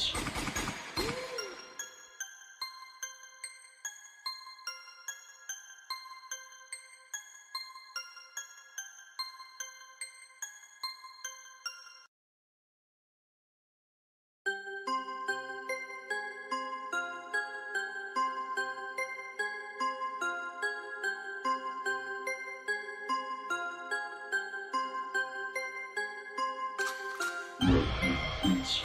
Keys. Keys.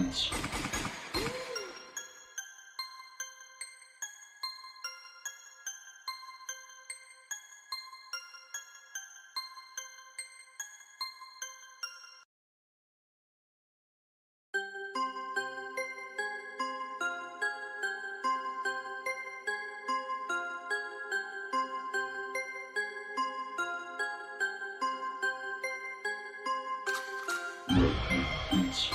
Keys. Keys.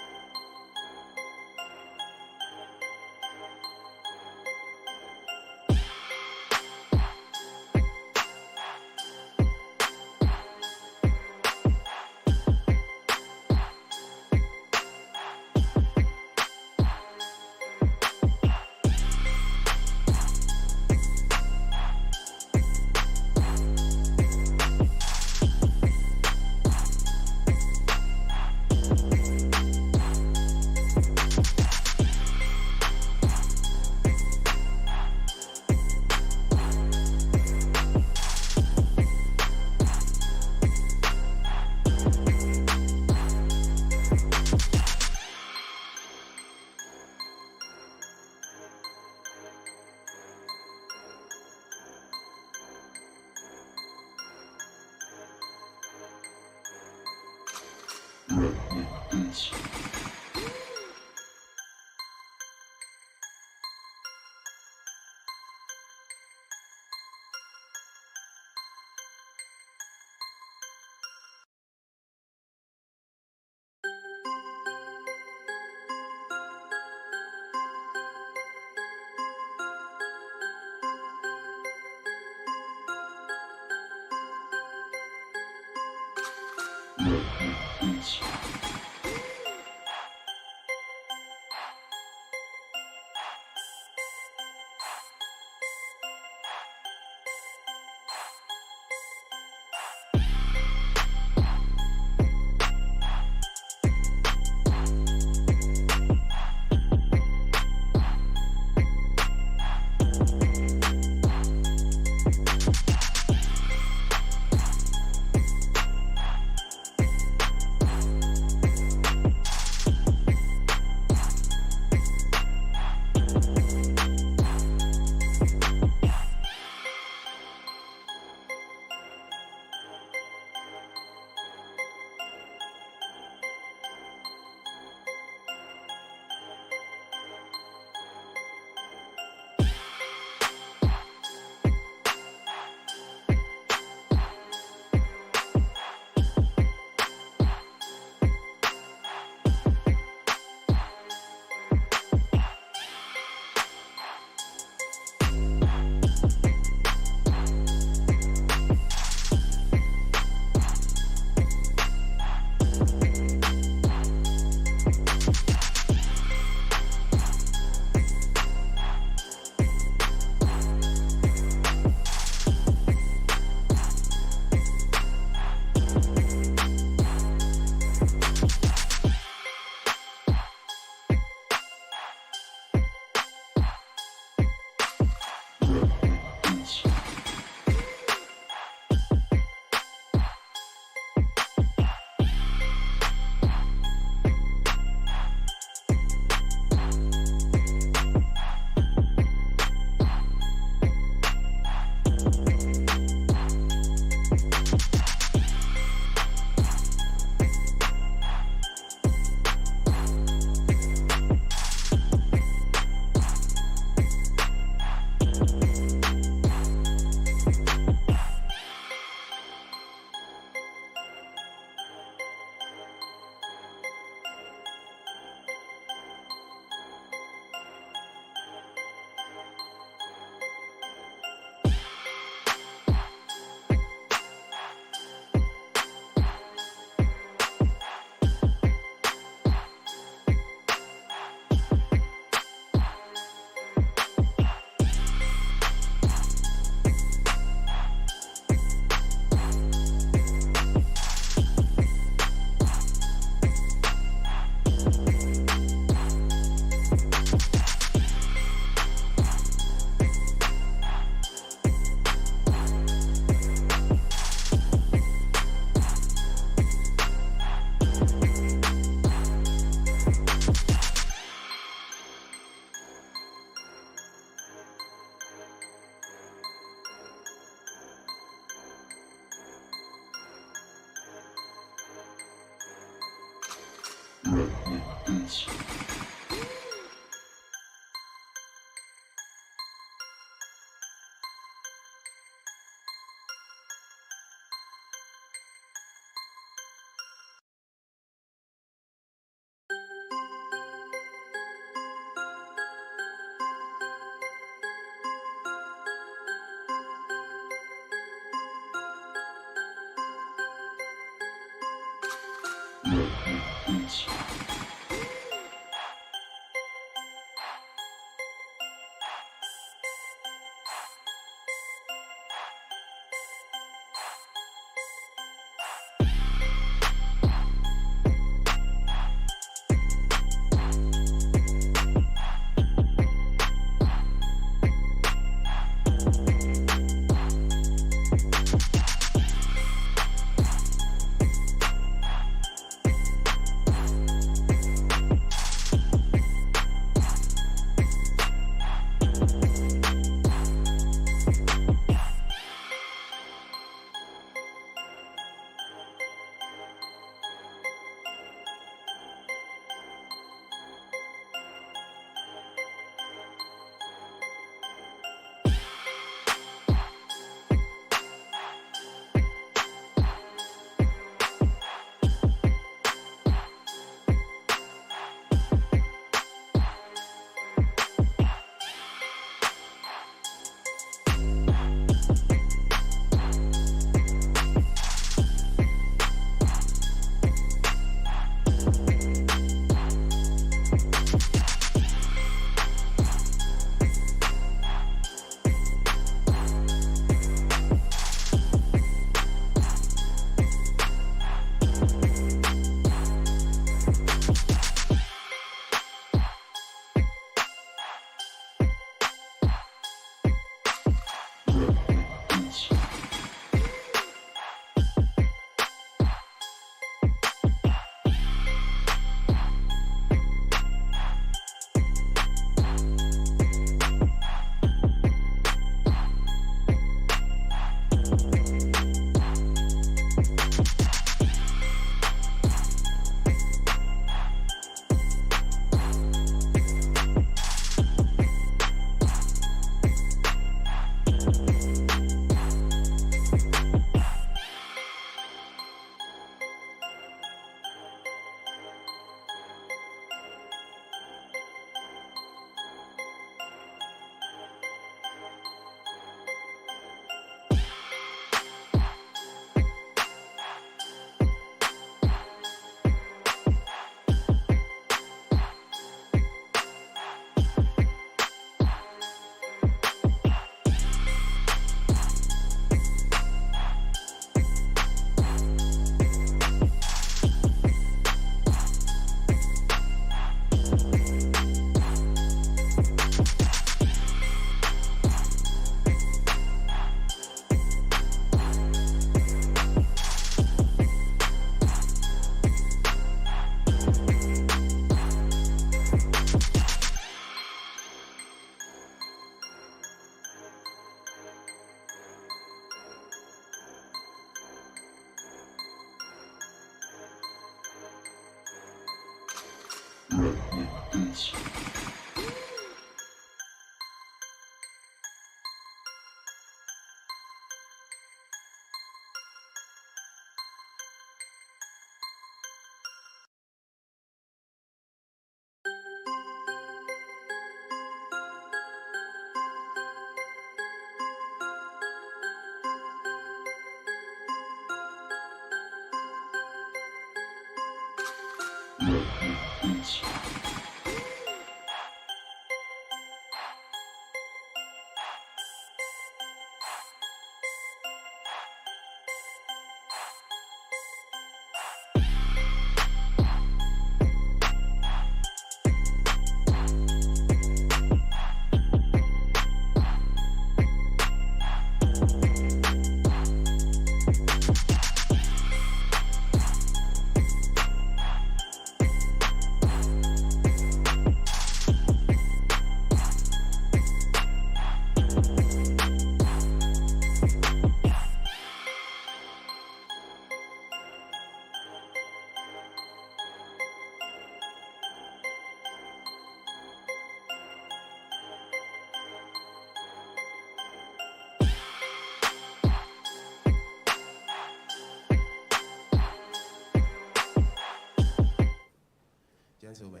Gentlemen,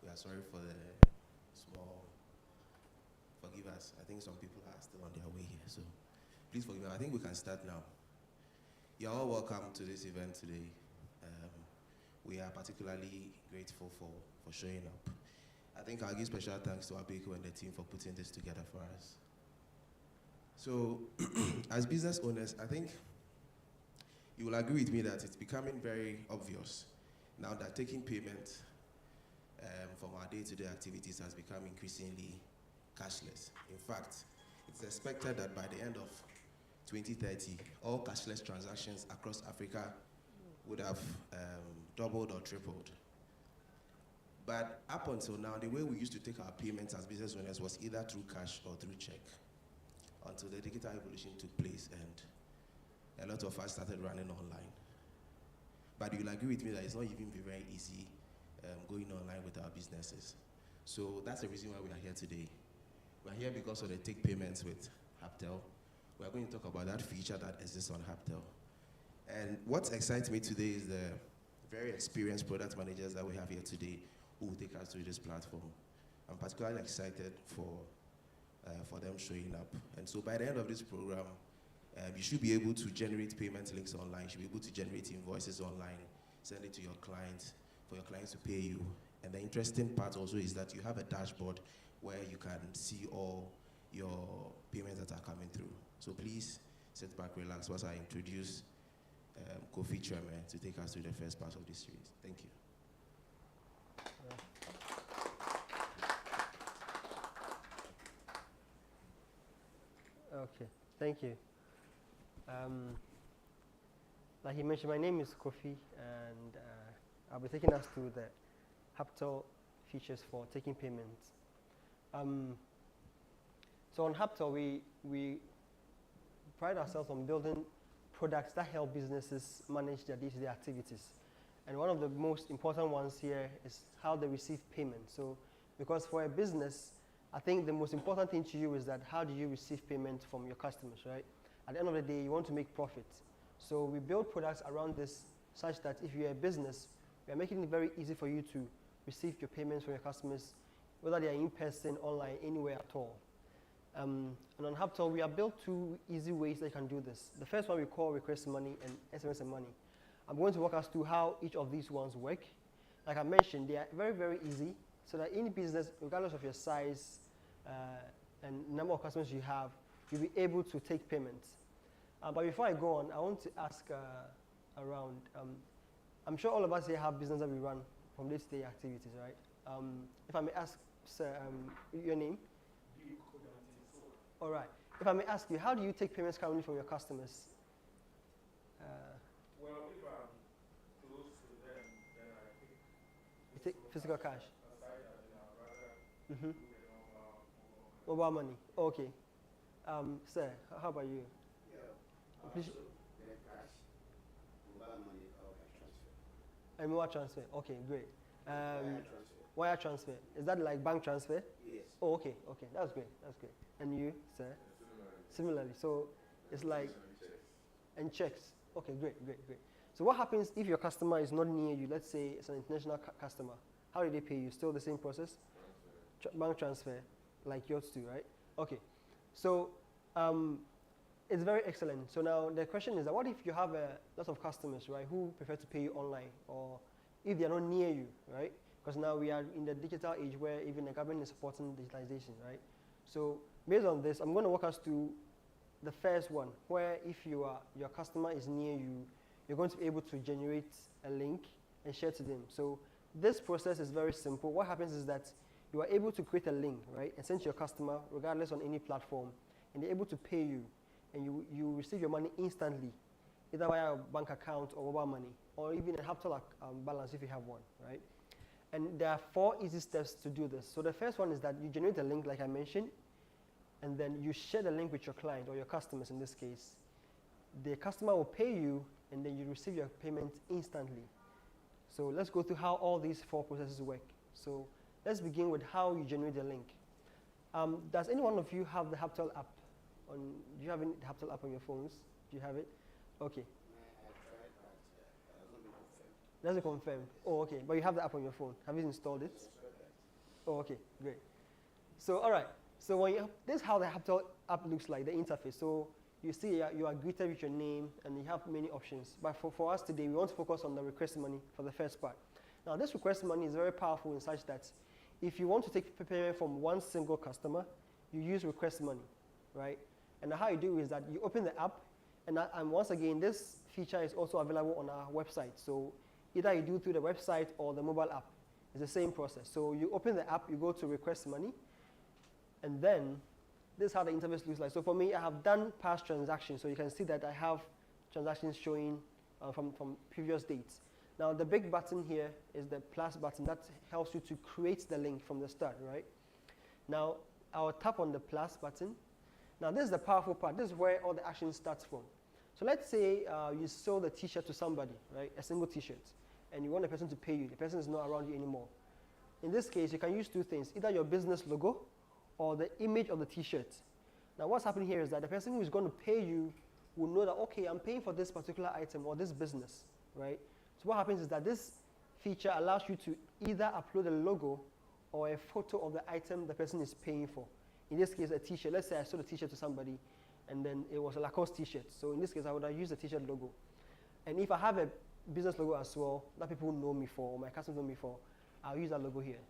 we are sorry for the small. Forgive us. I think some people are still on their way here, so please forgive us. I think we can start now. You're all welcome to this event today. We are particularly grateful for showing up. I think I'll give special thanks to Abiko and the team for putting this together for us. So, as business owners, I think you will agree with me that it's becoming very obvious now that taking payment from our day-to-day activities has become increasingly cashless. In fact, it's expected that by the end of 2030, all cashless transactions across Africa would have doubled or tripled. But up until now, the way we used to take our payments as business owners was either through cash or through check, until the digital evolution took place and a lot of us started running online. But you'll agree with me that it's not even very easy going online with our businesses. So that's the reason why we are here today. We're here because of the take payments with Hubtel. We're going to talk about that feature that exists on Hubtel. And what excites me today is the very experienced product managers that we have here today who will take us through this platform. I'm particularly excited for them showing up. And so by the end of this program, you should be able to generate payment links online. You should be able to generate invoices online, send it to your clients, for your clients to pay you. And the interesting part also is that you have a dashboard where you can see all your payments that are coming through. So please sit back, relax, whilst I introduce Kofi Chairman to take us through the first part of this series. Thank you. Okay, thank you. Like he mentioned, my name is Kofi, and I'll be taking us through the Hubtel features for taking payments. So on Hubtel, we pride ourselves on building products that help businesses manage their day-to-day activities. And one of the most important ones here is how they receive payment. So, because for a business, I think the most important thing to you is that how do you receive payment from your customers, right? At the end of the day, you want to make profit. So we build products around this such that if you're a business, we are making it very easy for you to receive your payments from your customers, whether they are in person, online, anywhere at all. And on Hubtel, we have built two easy ways that you can do this. The first one we call request money and SMS and money. I'm going to walk us through how each of these ones work. Like I mentioned, they are very, very easy, so that any business, regardless of your size and number of customers you have, you'll be able to take payments. But before I go on, I want to ask around, I'm sure all of us here have business that we run from day-to-day activities, right? If I may ask, sir, your name? All right. If I may ask you, how do you take payments currently from your customers? Well, if I'm close to them, then I take You take physical cash? aside that, then I'd rather do the Mobile money. Okay. Sir, how about you? Yeah. Please. The cash, mobile money, or cash transfer. And mobile transfer. Okay, great. Wire transfer. Is that like bank transfer? Yes. Oh, okay, okay. That's great. That's great. And you, sir? Similarly. So it's like and checks. Okay, great, great, great. So what happens if your customer is not near you? Let's say it's an international customer. How do they pay you? Still the same process? Bank transfer, like yours too, right? Okay. So it's very excellent. So now the question is that what if you have a lot of customers, right, who prefer to pay you online, or if they are not near you, right? Because now we are in the digital age where even the government is supporting digitalization, right? So based on this, I'm going to walk us through the first one, where if your customer is near you, you're going to be able to generate a link and share to them. So this process is very simple. What happens is that you are able to create a link, right, and send to your customer, regardless on any platform, and they're able to pay you, and you receive your money instantly, either via a bank account or mobile money, or even a Hubtel balance if you have one, right? And there are 4 easy steps to do this. So the first one is that you generate a link, like I mentioned, and then you share the link with your client or your customers in this case. The customer will pay you, and then you receive your payment instantly. So let's go through how all these 4 processes work. So let's begin with how you generate the link. Does any one of you have the Hubtel app? Do you have any Hubtel app on your phones? Do you have it? Okay. Doesn't confirm. Oh, okay. But you have the app on your phone. Have you installed it? Oh, okay. Great. So, all right. So when this is how the Hubtel app looks like, the interface. So you see you are greeted with your name, and you have many options. But for us today, we want to focus on the request money for the first part. Now, this request money is very powerful in such that if you want to take payment from one single customer, you use request money, right? And how you do is that you open the app, and once again, this feature is also available on our website. So either you do through the website or the mobile app. It's the same process. So you open the app, you go to request money, and then this is how the interface looks like. So for me, I have done past transactions. So you can see that I have transactions showing from previous dates. Now the big button here is the plus button that helps you to create the link from the start, right? Now I'll tap on the plus button. Now this is the powerful part. This is where all the action starts from. So let's say you sold a t-shirt to somebody, right? A single t-shirt, and you want the person to pay you. The person is not around you anymore. In this case, you can use 2 things, either your business logo or the image of the t-shirt. Now what's happening here is that the person who is going to pay you will know that, okay, I'm paying for this particular item or this business, right? So what happens is that this feature allows you to either upload a logo or a photo of the item the person is paying for. In this case, a t-shirt. Let's say I sold a t-shirt to somebody, and then it was a Lacoste t-shirt. So in this case, I would have used the t-shirt logo. And if I have a business logo as well, that people know me for, or my customers know me for, I'll use that logo here.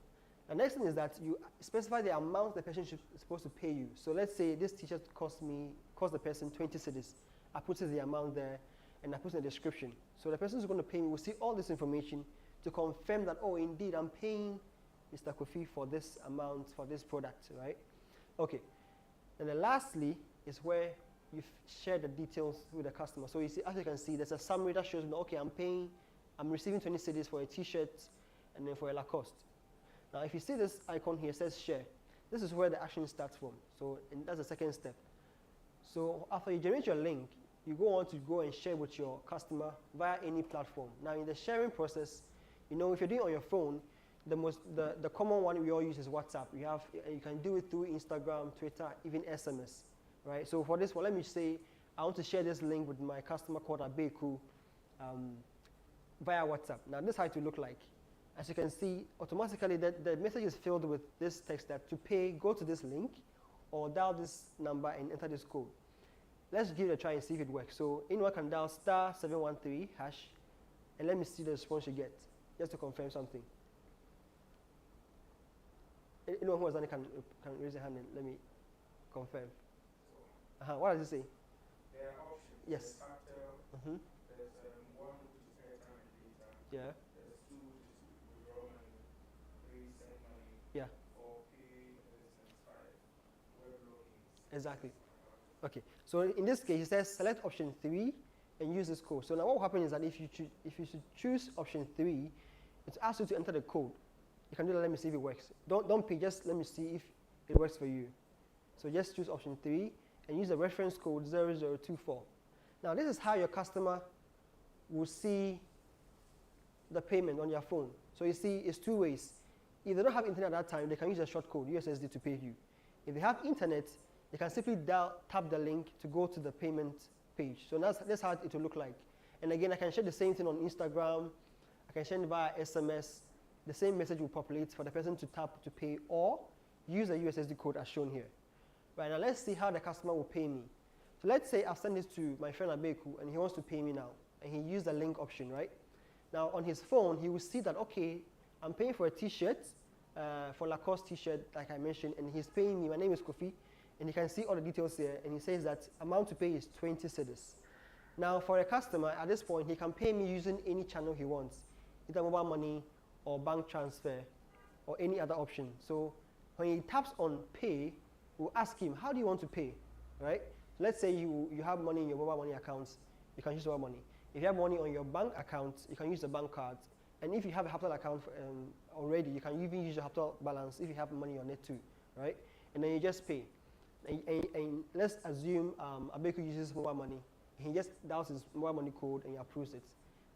The next thing is that you specify the amount the person is supposed to pay you. So let's say this t-shirt cost the person 20 cedis. I put the amount there, and I put in the description. So the person who's going to pay me will see all this information to confirm that, oh, indeed, I'm paying Mr. Kofi for this amount for this product, right? Okay. And then lastly is where you share the details with the customer. So you see, as you can see, there's a summary that shows, okay, I'm receiving 20 cedis for a t-shirt and then for a Lacoste. Now, if you see this icon here, it says share. This is where the action starts from. So that's the second step. So after you generate your link, you go on to go and share with your customer via any platform. Now, in the sharing process, if you're doing it on your phone, the common one we all use is WhatsApp. You can do it through Instagram, Twitter, even SMS, right? So for this one, let me say I want to share this link with my customer called Abeku via WhatsApp. Now, this is how it will look like. As you can see, automatically the message is filled with this text that to pay, go to this link or dial this number and enter this code. Let's give it a try and see if it works. So anyone can dial *713# and let me see the response you get, just to confirm something. Anyone who has done it can raise their hand and let me confirm. What does it say? There are options. Yes. There's Hubtel, there's 1, which is airtime and data. Yeah. There's 2, which is withdraw money. 3, send money. Yeah. 4, pay, and 5, web logins. Exactly. Okay. So in this case, it says select option 3 and use this code. So now what will happen is that if you should choose option 3, it asks you to enter the code. You can do that. Let me see if it works. Don't pay. Just let me see if it works for you. So just choose option 3 and use the reference code 0024. Now this is how your customer will see the payment on your phone. So you see, it's two ways. If they don't have internet at that time, they can use a short code, USSD, to pay you. If they have internet, they can simply tap the link to go to the payment page. So that's how it will look like. And again, I can share the same thing on Instagram. I can share it via SMS. The same message will populate for the person to tap to pay or use the USSD code as shown here. Right, now let's see how the customer will pay me. So let's say I've sent this to my friend Abeku and he wants to pay me now. And he used the link option, right? Now on his phone, he will see that, okay, I'm paying for a t-shirt, for Lacoste t-shirt, like I mentioned, and he's paying me. My name is Kofi, and he can see all the details here, and he says that amount to pay is 20 cedis. Now for a customer, at this point, he can pay me using any channel he wants, either mobile money or bank transfer or any other option. So when he taps on pay, we'll ask him, how do you want to pay, right? So let's say you have money in your mobile money accounts, you can use mobile money. If you have money on your bank account, you can use the bank card. And if you have a Hubtel account already, you can even use your Hubtel balance if you have money on it too, right? And then you just pay. And let's assume Abeku uses mobile money. He just dials his mobile money code and he approves it.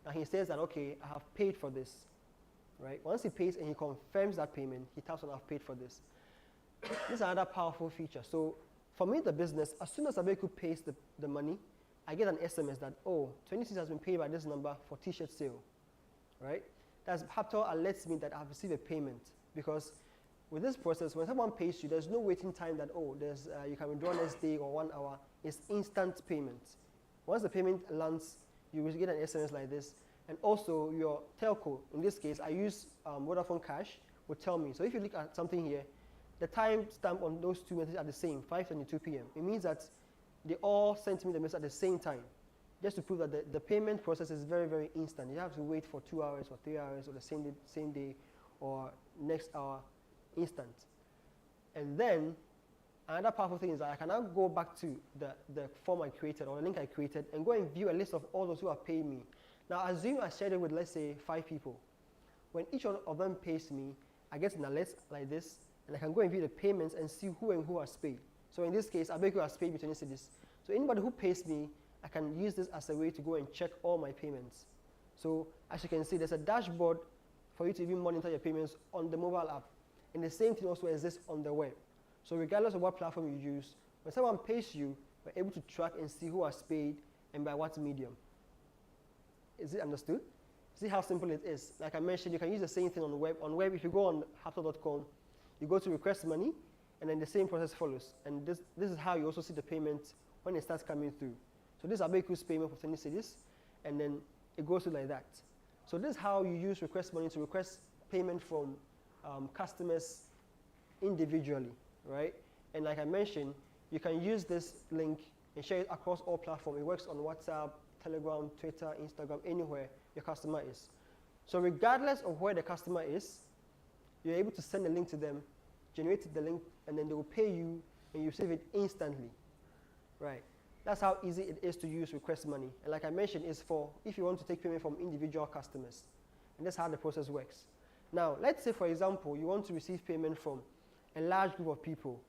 Now he says that, okay, I have paid for this, right? Once he pays and he confirms that payment, he taps on I've paid for this. This is another powerful feature. So for me, the business, as soon as Abeku pays the money, I get an SMS that, oh, 26 has been paid by this number for t-shirt sale, right? That's Hubtel alerts me that I've received a payment, because with this process, when someone pays you, there's no waiting time that, oh, you can withdraw next day or 1 hour. It's instant payment. Once the payment lands, you will get an SMS like this. And also your telco, in this case, I use Vodafone Cash, will tell me. So if you look at something here, the time stamp on those two messages are the same, 5:22 p.m. It means that they all sent me the message at the same time, just to prove that the payment process is very, very instant. You have to wait for 2 hours or 3 hours or the same day or next hour, instant. And then another powerful thing is that I can now go back to the form I created or the link I created and go and view a list of all those who have paid me. Now assume I shared it with, let's say, 5 people. When each one of them pays me, I get an alert like this, and I can go and view the payments and see who has paid. So in this case, Abeku has paid me 20 cedis. So anybody who pays me, I can use this as a way to go and check all my payments. So as you can see, there's a dashboard for you to even monitor your payments on the mobile app. And the same thing also exists on the web. So regardless of what platform you use, when someone pays you, we're able to track and see who has paid and by what medium. Is it understood? See how simple it is. Like I mentioned, you can use the same thing on the web. On web, if you go on hubtel.com, you go to request money, and then the same process follows. And this is how you also see the payment when it starts coming through. So this is Abeku's payment for 20 cedis, and then it goes through like that. So this is how you use request money to request payment from customers individually, right? And like I mentioned, you can use this link and share it across all platforms. It works on WhatsApp, Telegram, Twitter, Instagram, anywhere your customer is. So regardless of where the customer is, you're able to send a link to them, generate the link, and then they will pay you, and you receive it instantly, right? That's how easy it is to use request money. And like I mentioned, it's for if you want to take payment from individual customers. And that's how the process works. Now, let's say, for example, you want to receive payment from a large group of people.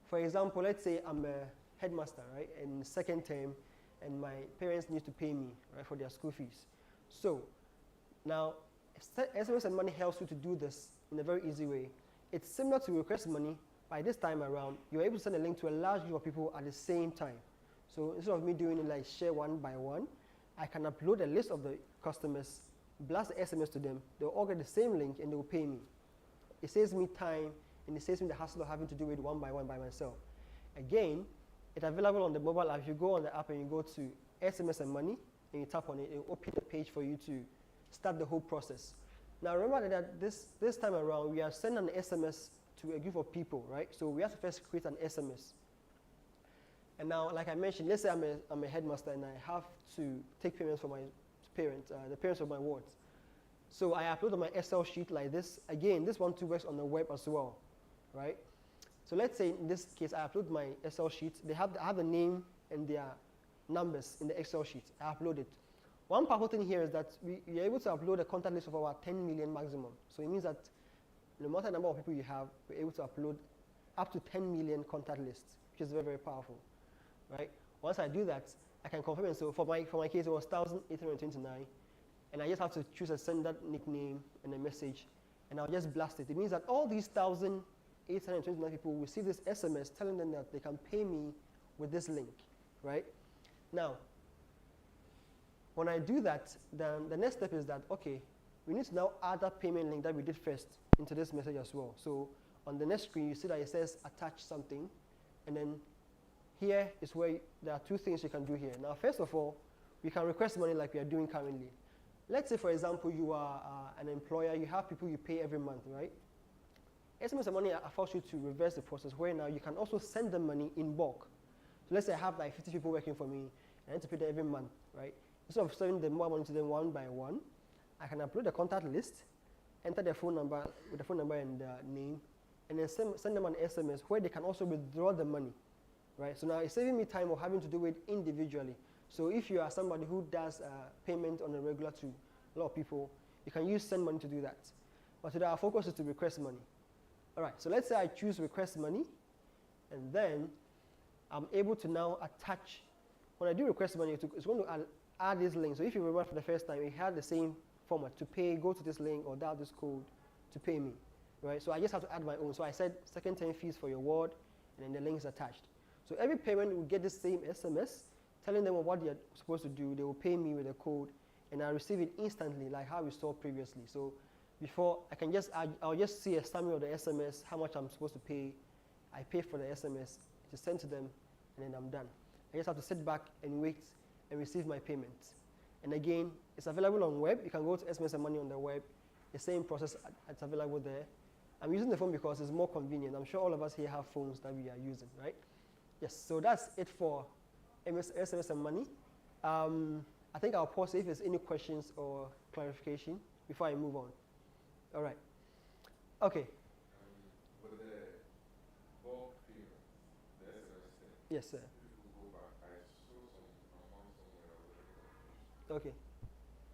For example, let's say I'm a headmaster, right, in second term, and my parents need to pay me, right, for their school fees. So now, SMS and Money helps you to do this in a very easy way. It's similar to request money. By this time around, you're able to send a link to a large group of people at the same time. So instead of me doing it like share one by one, I can upload a list of the customers, blast the SMS to them, they'll all get the same link and they will pay me. It saves me time and it saves me the hassle of having to do it one by one by myself. Again, it's available on the mobile app. If you go on the app and you go to SMS and Money and you tap on it, it will open the page for you to start the whole process. Now remember that this time around, we are sending an SMS to a group of people, right? So we have to first create an SMS. And now, like I mentioned, let's say I'm a headmaster and I have to take payments from my parents, the parents of my wards. So I upload on my Excel sheet like this. Again, this one too works on the web as well, right? So let's say in this case, I upload my Excel sheet. I have the name and their numbers in the Excel sheet. I upload it. One powerful thing here is that we are able to upload a contact list of about 10 million maximum. So it means that no matter the number of people you have, we're able to upload up to 10 million contact lists, which is very, very powerful, right? Once I do that, I can confirm. And so for my case, it was 1,829. and I just have to choose a sender nickname and a message, and I'll just blast it. It means that all these 1,829 people will receive this SMS telling them that they can pay me with this link, right? Now, when I do that, then the next step is that, okay, we need to now add that payment link that we did first into this message as well. So on the next screen, you see that it says attach something, and then here is where there are two things you can do here. Now, first of all, we can request money like we are doing currently. Let's say, for example, you are an employer, you have people you pay every month, right? SMS and money allows you to reverse the process where now you can also send them money in bulk. So let's say I have like 50 people working for me, and I need to pay them every month, right? Instead of sending them more money to them one by one, I can upload a contact list, enter their phone number with the phone number and name, and then send them an SMS where they can also withdraw the money, right? So now it's saving me time of having to do it individually. So if you are somebody who does payment on a regular to a lot of people, you can use send money to do that. But today our focus is to request money. All right, so let's say I choose request money, and then I'm able to now attach. When I do request money, it's going to add this link. So if you remember for the first time, it had the same format to pay, go to this link or dial this code to pay me, right? So I just have to add my own. So I said second term fees for your ward, and then the link is attached. So every payment will get the same SMS telling them what they're supposed to do. They will pay me with a code, and I receive it instantly, like how we saw previously. So before, I'll just see a summary of the SMS, how much I'm supposed to pay. I pay for the SMS, to send to them, and then I'm done. I just have to sit back and wait and receive my payment. And again, it's available on web. You can go to SMS and money on the web. The same process, it's available there. I'm using the phone because it's more convenient. I'm sure all of us here have phones that we are using, right? Yes, so that's it for SMS and money. I think I'll pause if there's any questions or clarification before I move on. All right. Okay. But the bulk payment, the SMS thing, Yes, sir. if you go back, I saw some amount somewhere I was looking at. Okay.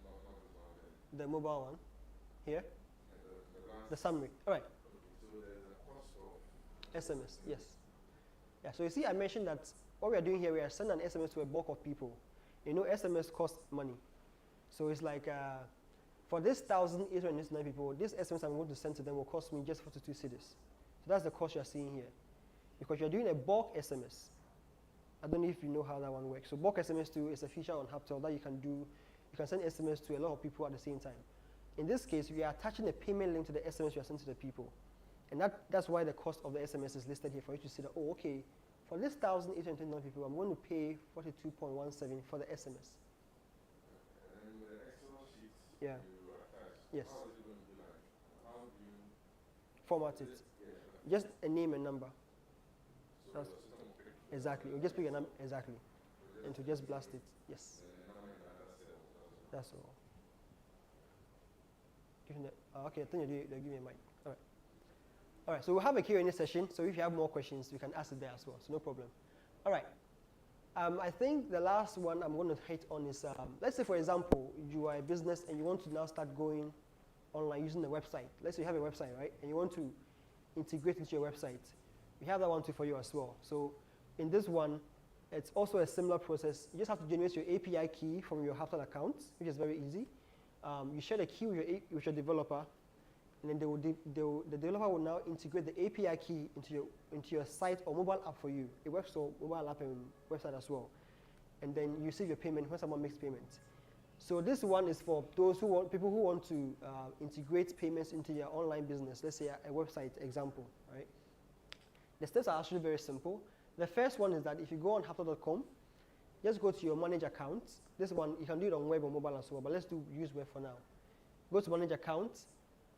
Not this one there. The mobile one. Here. The last. The summary. All right. Okay, so there's a cost of SMS. Yes. Yeah. So you see, I mentioned that what we are doing here, we are sending an SMS to a bulk of people. You know, SMS costs money. So it's like for this 1,809 people, this SMS I'm going to send to them will cost me just 42 cedis. So that's the cost you're seeing here. Because you're doing a bulk SMS. I don't know if you know how that one works. So bulk SMS too is a feature on Hubtel that you can do. You can send SMS to a lot of people at the same time. In this case, we are attaching a payment link to the SMS you are sending to the people. And that's why the cost of the SMS is listed here for you to see that, oh, okay, for this 1,829 people, I'm going to pay 42.17 for the SMS. And with the Excel sheets Yeah. you attach, Yes. how is it going to be like? How do you Format it. Yeah. Just a name and number. So That's- the system will pick it. Exactly. You just pick a number. Exactly. And to just blast it. Yes. And the number in other cells. That's all. Give me okay, I think they'll give me a mic. All right. All right, so we'll have a Q&A session. So if you have more questions, you can ask it there as well. So no problem. All right. I think the last one I'm going to hit on is, let's say, for example, you are a business and you want to now start going online using the website. Let's say you have a website, right? And you want to integrate into your website. We have that one too for you as well. So in this one, it's also a similar process. You just have to generate your API key from your Hubtel account, which is very easy. You share the key with your developer, and then the developer will now integrate the API key into your site or mobile app for you. It works for mobile app and website as well. And then you receive your payment when someone makes payment. So this one is for those people who want to integrate payments into your online business. Let's say a website example, right? The steps are actually very simple. The first one is that if you go on hubtel.com, just go to your manage account. This one, you can do it on web or mobile as well, but let's use web for now. Go to manage account,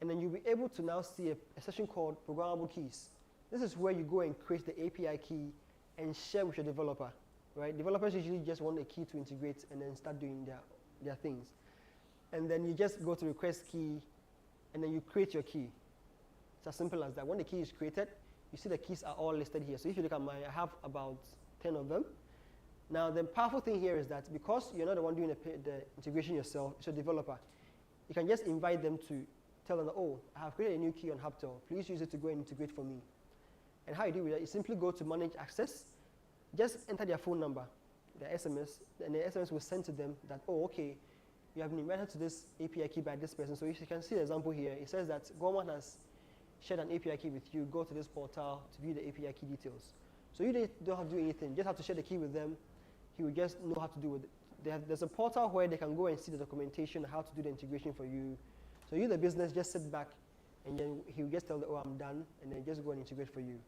and then you'll be able to now see a section called Programmable Keys. This is where you go and create the API key and share with your developer, right? Developers usually just want a key to integrate and then start doing their things. And then you just go to request key, and then you create your key. It's as simple as that. When the key is created, you see the keys are all listed here. So if you look at mine, I have about 10 of them. Now, the powerful thing here is that because you're not the one doing the integration yourself, it's a developer, you can just invite them to tell them, oh, I have created a new key on Hubtel. Please use it to go and integrate for me. And how you do with that, you simply go to manage access, just enter their phone number, their SMS, and the SMS will send to them that, oh, okay, you have been invited to this API key by this person. So if you can see the example here, it says that Gorman has shared an API key with you. Go to this portal to view the API key details. So you don't have to do anything. You just have to share the key with them. He will just know how to do it. There's a portal where they can go and see the documentation, how to do the integration for you. So you, the business, just sit back, and then he will just tell them, oh, I'm done, and then just go and integrate for you.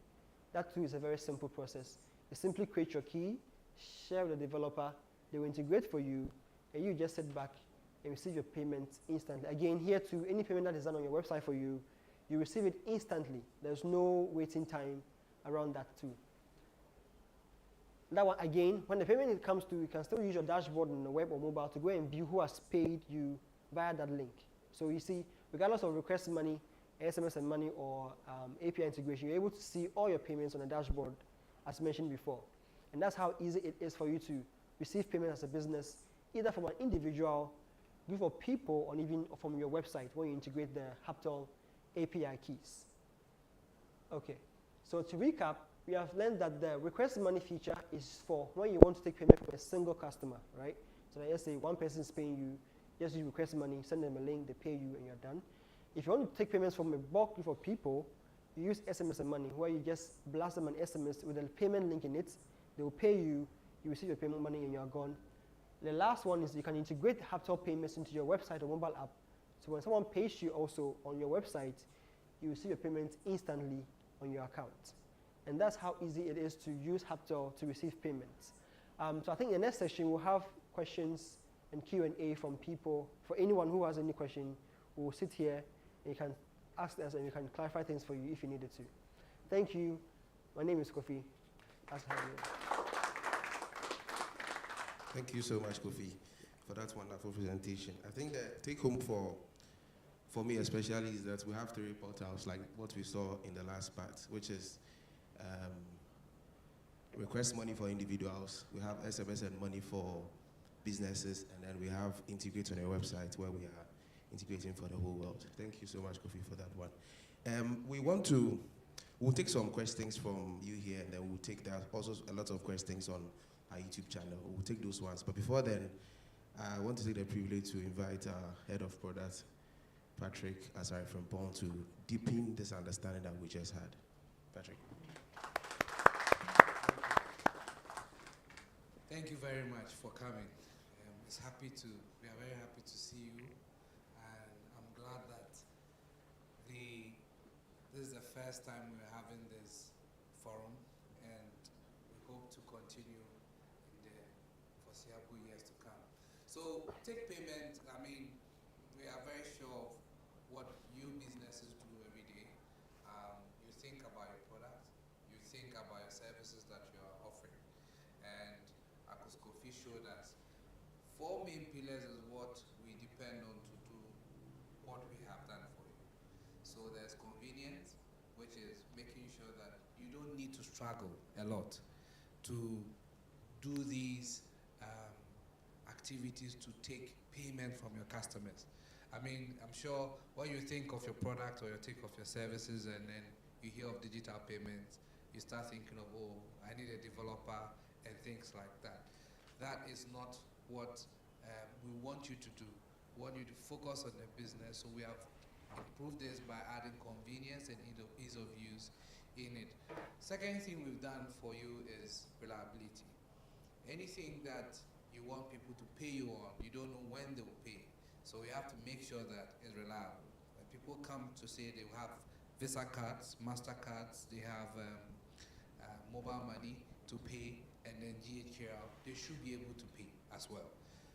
That too is a very simple process. You simply create your key, share with the developer, they will integrate for you, and you just sit back and receive your payment instantly. Again, here too, any payment that is done on your website for you, you receive it instantly. There's no waiting time around that too. That one, again, when the payment comes to, you can still use your dashboard on the web or mobile to go and view who has paid you via that link. So you see, regardless of request money, SMS and money, or API integration, you're able to see all your payments on the dashboard, as mentioned before. And that's how easy it is for you to receive payment as a business, either from an individual, group of people, or even from your website when you integrate the Hubtel API keys. Okay, so to recap, we have learned that the request money feature is for when you want to take payment from a single customer, right? So let's say one person is paying you, just you request money, send them a link, they pay you, and you're done. If you want to take payments from a bulk group of people, you use SMS and money, where you just blast them an SMS with a payment link in it. They will pay you, you receive your payment money, and you're gone. The last one is you can integrate Hubtel payments into your website or mobile app. So when someone pays you also on your website, you receive your payment instantly on your account. And that's how easy it is to use Hubtel to receive payments. So I think in the next session, we'll have questions and Q&A from people. For anyone who has any question, we'll sit here and you can ask us and we can clarify things for you if you needed to. Thank you. My name is Kofi. Thank you so much, Kofi, for that wonderful presentation. I think the take home for me especially is that we have three portals like what we saw in the last part, which is request money for individuals, we have SMS and money for businesses, and then we have integrate on your website where we are integrating for the whole world. Thank you so much, Kofi, for that one. We'll take some questions from you here, and then we'll take also a lot of questions on our YouTube channel. We'll take those ones. But before then, I want to take the privilege to invite our head of product, Patrick Asari from Bond, to deepen this understanding that we just had. Patrick. Thank you very much for coming. We are very happy to see you, and I'm glad that this is the first time we're having this forum, and we hope to continue in the foreseeable years to come. So, take payment, I mean, we are very sure of what you businesses do every day. You think about your product, you think about your services that you are offering, and Kofi showed us 4 main pillars is what we depend on to do what we have done for you. So there's convenience, which is making sure that you don't need to struggle a lot to do these activities to take payment from your customers. I mean, I'm sure when you think of your product or you think of your services and then you hear of digital payments, you start thinking of, oh, I need a developer and things like that. That is not what we want you to do. We want you to focus on the business, so we have improved this by adding convenience and ease of use in it. Second thing we've done for you is reliability. Anything that you want people to pay you on, you don't know when they will pay. So we have to make sure that it's reliable. When people come to say they have Visa cards, MasterCards, they have mobile money to pay, and then GHL, they should be able to pay as well.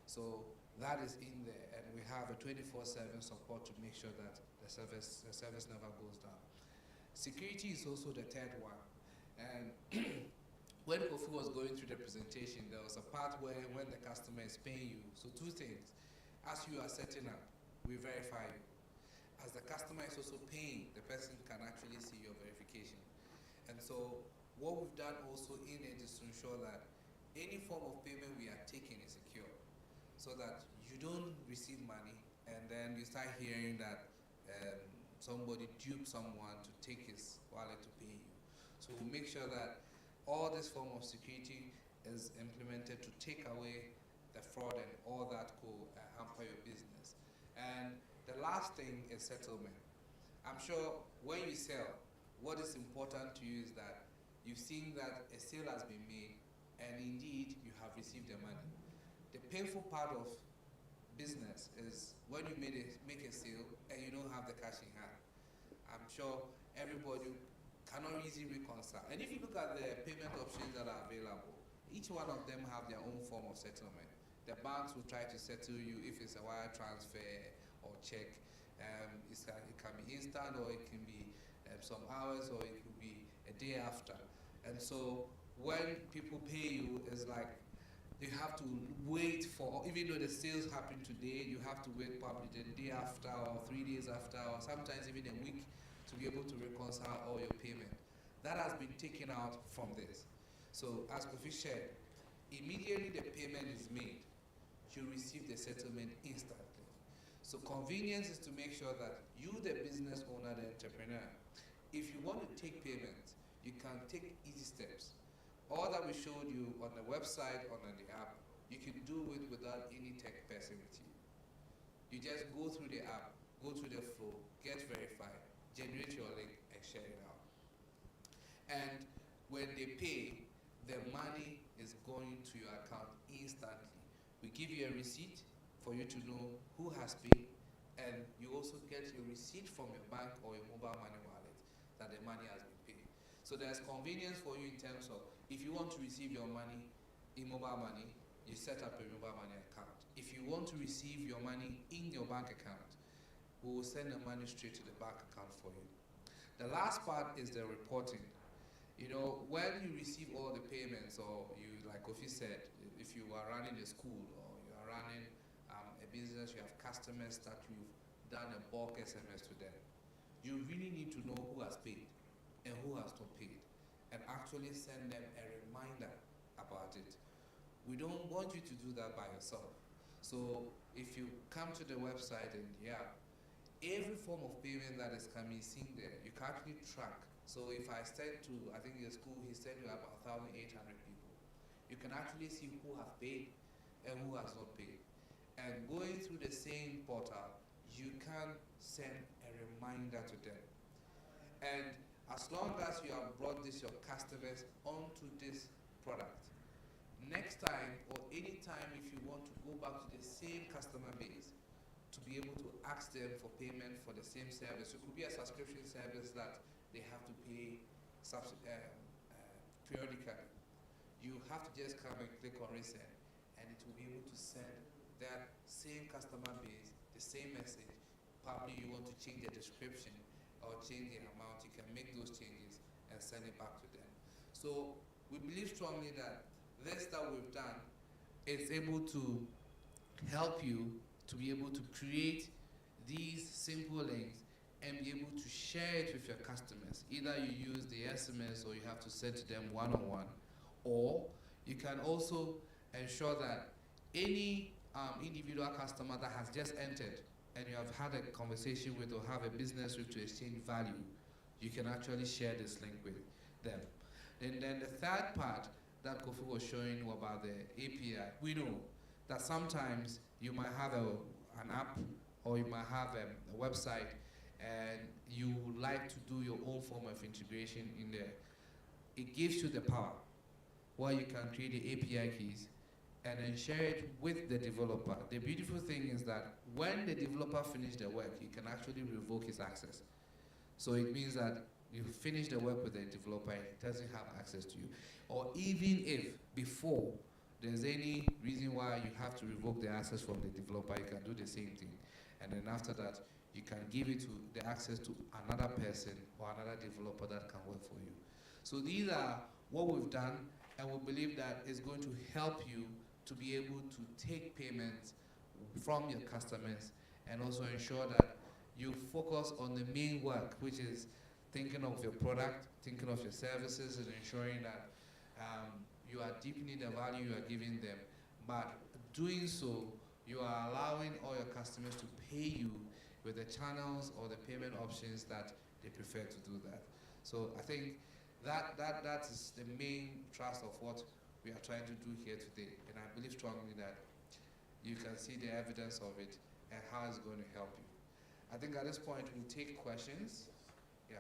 So that is in there, and we have a 24/7 support to make sure that the service never goes down. Security is also the third one. And when Kofi was going through the presentation, there was a part where when the customer is paying you, so two things. As you are setting up, we verify you. As the customer is also paying, the person can actually see your verification. And so what we've done also in it is to ensure that any form of payment we are taking is secure, so that you don't receive money and then you start hearing that somebody duped someone to take his wallet to pay you. So we'll make sure that all this form of security is implemented to take away the fraud and all that could hamper your business. And the last thing is settlement. I'm sure when you sell, what is important to you is that you've seen that a sale has been made and indeed you have received the money. The painful part of business is when you make a sale and you don't have the cash in hand. I'm sure everybody cannot easily reconcile. And if you look at the payment options that are available, each one of them have their own form of settlement. The banks will try to settle you if it's a wire transfer or check. It can be instant, or it can be some hours, or it could be a day after. And so when people pay you, it's like you have to wait for, even though the sales happen today, you have to wait probably the day after or 3 days after, or sometimes even a week to be able to reconcile all your payment. That has been taken out from this. So as Kofi shared, immediately the payment is made, you receive the settlement instantly. So convenience is to make sure that you, the business owner, the entrepreneur, if you want to take payments, you can take easy steps. All that we showed you on the website or on the app, you can do it without any tech person with you. You just go through the app, go through the flow, get verified, generate your link, and share it out. And when they pay, the money is going to your account instantly. We give you a receipt for you to know who has paid, and you also get your receipt from your bank or your mobile money wallet that the money has been paid. So there's convenience for you in terms of if you want to receive your money in mobile money, you set up a mobile money account. If you want to receive your money in your bank account, we will send the money straight to the bank account for you. The last part is the reporting. You know, when you receive all the payments, or you, like Kofi said, if you are running a school or you are running a business, you have customers that you've done a bulk SMS to them, you really need to know who has paid and who has not paid, and actually send them a reminder about it. We don't want you to do that by yourself. So if you come to the website and every form of payment that is coming seen there, you can actually track. So if I send to, I think the school, he sent you about 1,800 people. You can actually see who have paid and who has not paid. And going through the same portal, you can send a reminder to them. And as long as you have brought your customers onto this product, next time or any time if you want to go back to the same customer base to be able to ask them for payment for the same service, it could be a subscription service that they have to pay periodically. You have to just come and click on resend, and it will be able to send that same customer base the same message. Probably you want to change the description or change the amount, you can make those changes and send it back to them. So we believe strongly that this that we've done is able to help you to be able to create these simple links and be able to share it with your customers. Either you use the SMS or you have to send to them one-on-one, or you can also ensure that any individual customer that has just entered and you have had a conversation with or have a business with to exchange value, you can actually share this link with them. And then the third part that Kofi was showing you about the API, we know that sometimes you might have an app or you might have a website and you would like to do your own form of integration in there. It gives you the power where you can create the API keys and then share it with the developer. The beautiful thing is that when the developer finishes the work, you can actually revoke his access. So it means that you finish the work with the developer, he doesn't have access to you. Or even if before there's any reason why you have to revoke the access from the developer, you can do the same thing. And then after that, you can give it to the access to another person or another developer that can work for you. So these are what we've done, and we believe that it's going to help you to be able to take payments from your customers and also ensure that you focus on the main work, which is thinking of your product, thinking of your services, and ensuring that you are deepening the value you are giving them. But doing so, you are allowing all your customers to pay you with the channels or the payment options that they prefer to do that. So I think that is the main thrust of what we are trying to do here today. And I believe strongly that you can see the evidence of it and how it's going to help you. I think at this point we'll take questions. Yeah.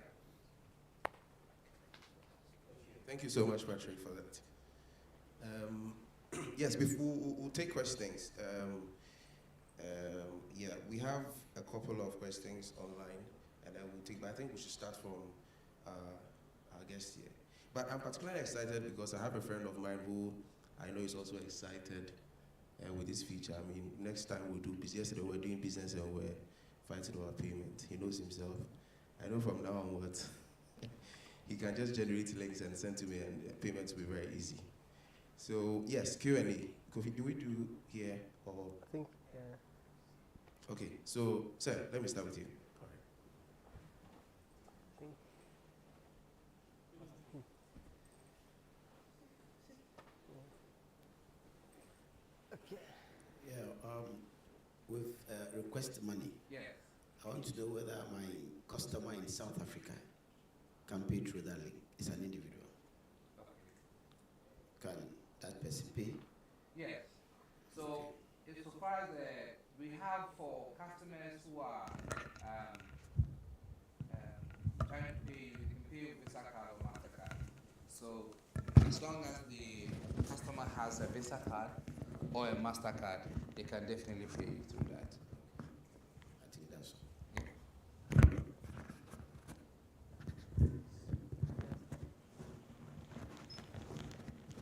Thank you so much, Patrick, for that. Yes, before we'll take questions. Yeah, we have a couple of questions online, and then we'll take. But I think we should start from our guest here. But I'm particularly excited because I have a friend of mine who I know is also excited with this feature. I mean, next time we'll do business. Yesterday we were doing business and we're fighting over payment. He knows himself. I know from now onwards, he can just generate links and send to me, and payments will be very easy. So yes, Q&A. Kofi, do we do here or? I think, yeah. Okay, so sir, let me start with you. All right. Okay. Yeah, with request money, Yes. I want to know whether my customer in South Africa can pay through that link. It's an individual. Okay. Can that person pay? Yes. So, insofar as we have for customers who are trying to pay, you can pay with Visa card or MasterCard. So, as long as the customer has a Visa card or a MasterCard, they can definitely pay you through that. I think that's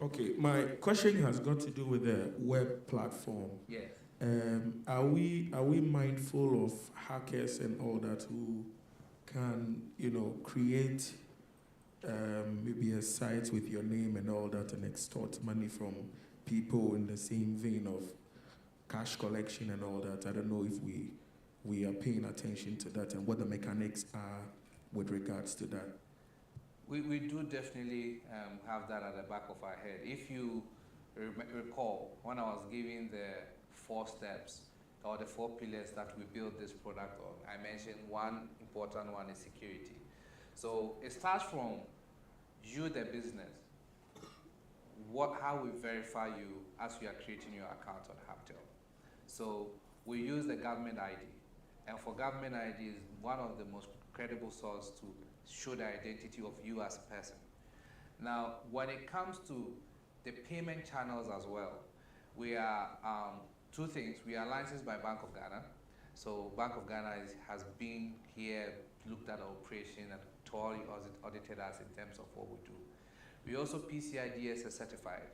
all. Okay, my question has got to do with the web platform. Yes. Are we mindful of hackers and all that who can, create maybe a site with your name and all that and extort money from people in the same vein of cash collection and all that? I don't know if we are paying attention to that and what the mechanics are with regards to that. We do definitely have that at the back of our head. If you recall, when I was giving the 4 steps or the 4 pillars that we built this product on, I mentioned one important one is security. So it starts from you, the business, how we verify you as we are creating your account on Hubtel. So we use the government ID, and for government ID is one of the most credible sources to show the identity of you as a person. Now, when it comes to the payment channels as well, we are 2 things. We are licensed by Bank of Ghana. So Bank of Ghana has been here, looked at our operation, and totally audited us in terms of what we do. We also PCI DSS certified,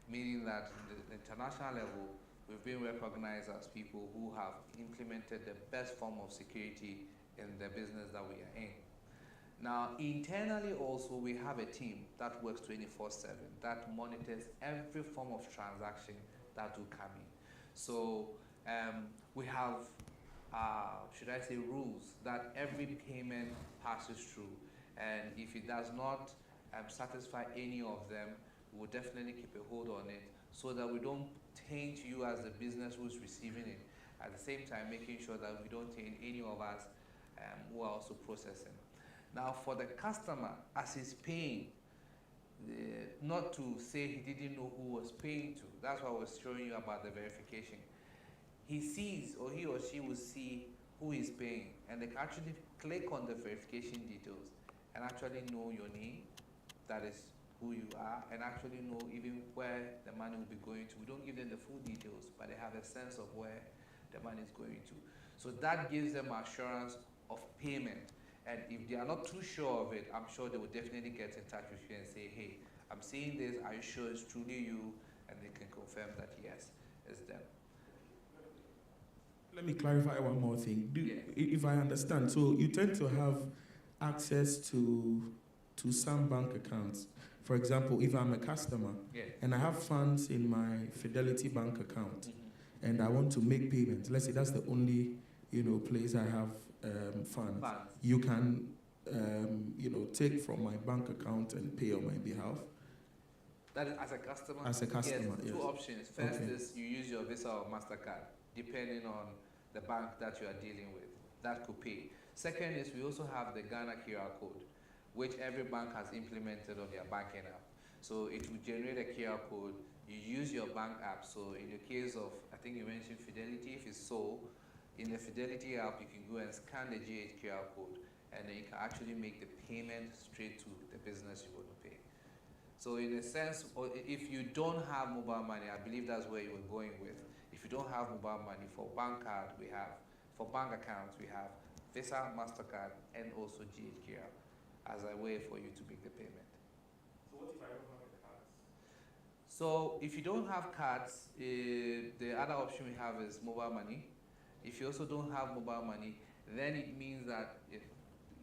meaning that in the international level, we've been recognized as people who have implemented the best form of security in the business that we are in. Now, internally also, we have a team that works 24/7 that monitors every form of transaction that will come in. So we have, should I say, rules that every payment passes through, and if it does not satisfy any of them, we will definitely keep a hold on it so that we don't taint you as the business who's receiving it. At the same time, making sure that we don't taint any of us who are also processing. Now, for the customer, as he's paying, not to say he didn't know who was paying to. That's why I was showing you about the verification. He sees, or he or she will see who is paying, and they can actually click on the verification details and actually know your name, that is who you are, and actually know even where the money will be going to. We don't give them the full details, but they have a sense of where the money is going to. So that gives them assurance of payment. And if they are not too sure of it, I'm sure they will definitely get in touch with you and say, hey, I'm seeing this, are you sure it's truly you? And they can confirm that yes, it's them. Let me clarify one more thing. Yeah. If I understand, so you tend to have access to some bank accounts. For example, if I'm a customer and I have funds in my Fidelity bank account and I want to make payments, let's say that's the only place I have funds. You can take from my bank account and pay on my behalf. That is as a customer? As a customer, yes. 2 options. First Okay. is you use your Visa or MasterCard, depending on the bank that you are dealing with. That could pay. Second is we also have the Ghana QR code, which every bank has implemented on their banking app. So it will generate a QR code you use your bank app. So in the case of, I think you mentioned Fidelity, if it's so, in the Fidelity app, you can go and scan the GHQR code, and then you can actually make the payment straight to the business you want to pay. So in a sense, or if you don't have mobile money, I believe that's where you were going with. If you don't have mobile money, for bank card we have, for bank accounts we have Visa, MasterCard, and also GHQR as a way for you to make the payment. So what if I don't have the cards? So if you don't have cards, the other option we have is mobile money. If you also don't have mobile money, then it means that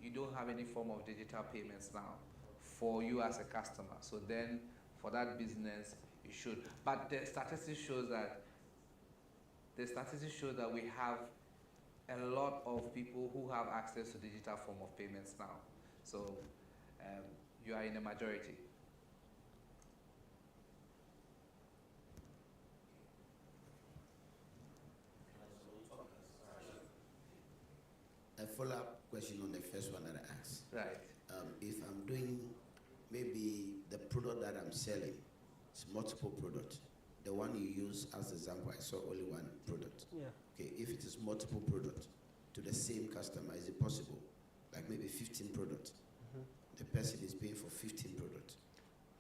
you don't have any form of digital payments now for you as a customer. So then for that business, you should. But the statistics shows that we have a lot of people who have access to digital form of payments now. So you are in a majority. A follow-up question on the first one that I asked. Right. If I'm doing maybe the product that I'm selling, it's multiple products. The one you use as example, I saw only one product. Yeah. Okay, if it is multiple products to the same customer, is it possible? Like maybe 15 products. The person is paying for 15 products.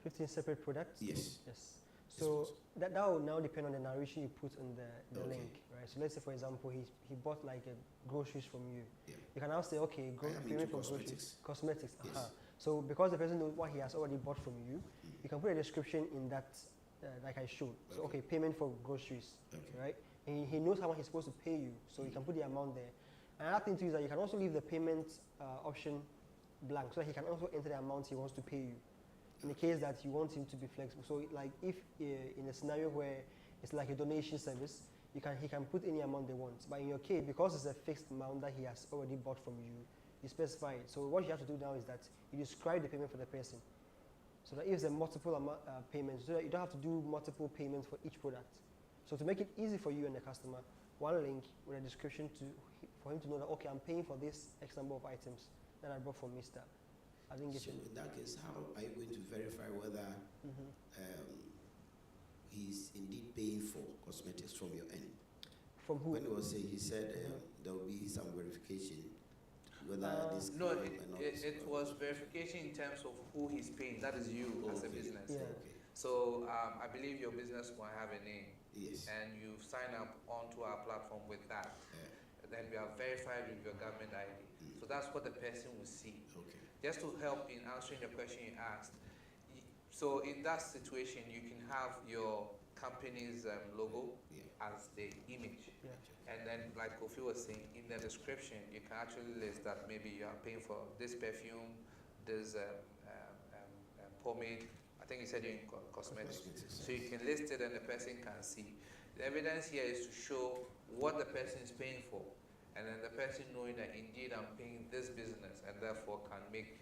15 separate products? Yes. Yes. So that will now depend on the narration you put on the Okay. link, right? So let's say, for example, he bought like groceries from you. Yeah. You can now say, okay, I am payment into for cosmetics. groceries. Cosmetics. Yes. So because the person knows what he has already bought from you, you can put a description in that, like I showed. So, okay, payment for groceries, Okay. right? And he knows how much he's supposed to pay you, so you can put the amount there. Another thing too is that you can also leave the payment option blank, so that he can also enter the amount he wants to pay you, in the case that you want him to be flexible. So like if in a scenario where it's like a donation service, he can put any amount they want. But in your case, because it's a fixed amount that he has already bought from you, you specify it. So what you have to do now is that you describe the payment for the person, so that if it's a multiple payments, so that you don't have to do multiple payments for each product. So to make it easy for you and the customer, one link with a description for him to know that, okay, I'm paying for this X number of items that I bought from Mr. I didn't get So you. in that case, how are you going to verify whether he's indeed paying for cosmetics from your end? From who? When he was saying, he said there will be some verification whether this No, claim and all this it stuff. was verification in terms of who he's paying. That is you as a Okay. business. Yeah. Okay. So I believe your business will have a name, Yes. and you sign up onto our platform with that. Then we are verified with your government ID. So that's what the person will see. Okay. Just to help in answering the question you asked. So in that situation, you can have your company's logo Yeah. as the image. Yeah. And then, like Kofi was saying, in the description, you can actually list that maybe you are paying for this perfume, this pomade. I think you said you're in cosmetics. Cosmetics. So you can list it and the person can see. The evidence here is to show what the person is paying for. And then the person knowing that indeed I'm paying this business and therefore can make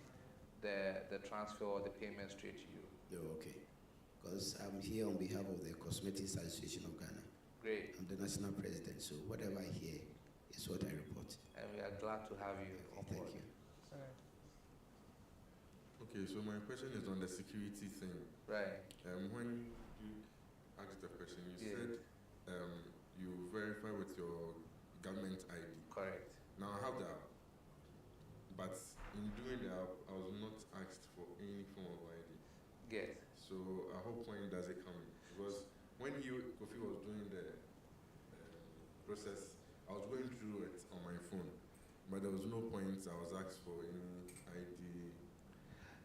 the transfer or the payment straight to you. Oh, okay. Because I'm here on behalf of the Cosmetics Association of Ghana. Great. I'm the national president, so whatever I hear is what I report. And we are glad to have you on Thank board. you. All right. Okay, so my question is on the security thing. Right. When you asked the question, you Yeah. said you verify with your government ID. Correct. Now I have the app, but in doing the app, I was not asked for any form of ID. Yes. So at what point does it come in? Because when Kofi was doing the process, I was going through it on my phone, but there was no point I was asked for any ID.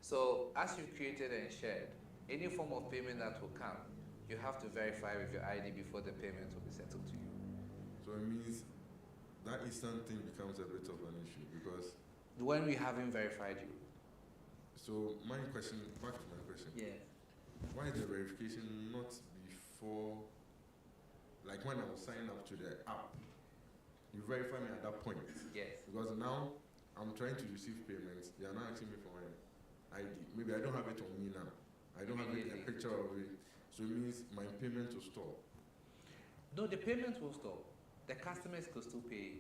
So as you created and shared, any form of payment that will come, you have to verify with your ID before the payment will be settled to you. So it means that instant thing becomes a bit of an issue because. When we haven't verified you. So my question, back to my question. Yeah. Why is the verification not before, like when I was signing up to the app? You verify me at that point. Yes. Because now I'm trying to receive payments. They are now asking me for my ID. Maybe I don't have it on me now. I don't have a picture of it. So it means my payment will stop. No, the payment will stop. The customers could still pay.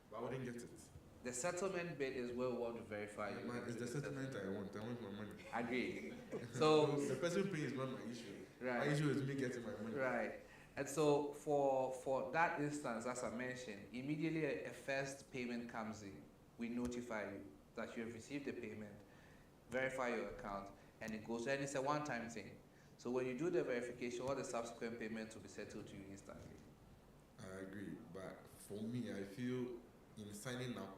But I wouldn't get it. The settlement bit is where we want to verify you. It's the settlement I want. I want my money. Agree. So the person paying is not my issue. right. My issue is me getting my money. Right. And so for that instance, as I mentioned, immediately a first payment comes in, we notify you that you have received the payment, verify your account, and it goes, and it's a one-time thing. So when you do the verification, all the subsequent payments will be settled to you instantly. I agree, but for me, I feel in signing up,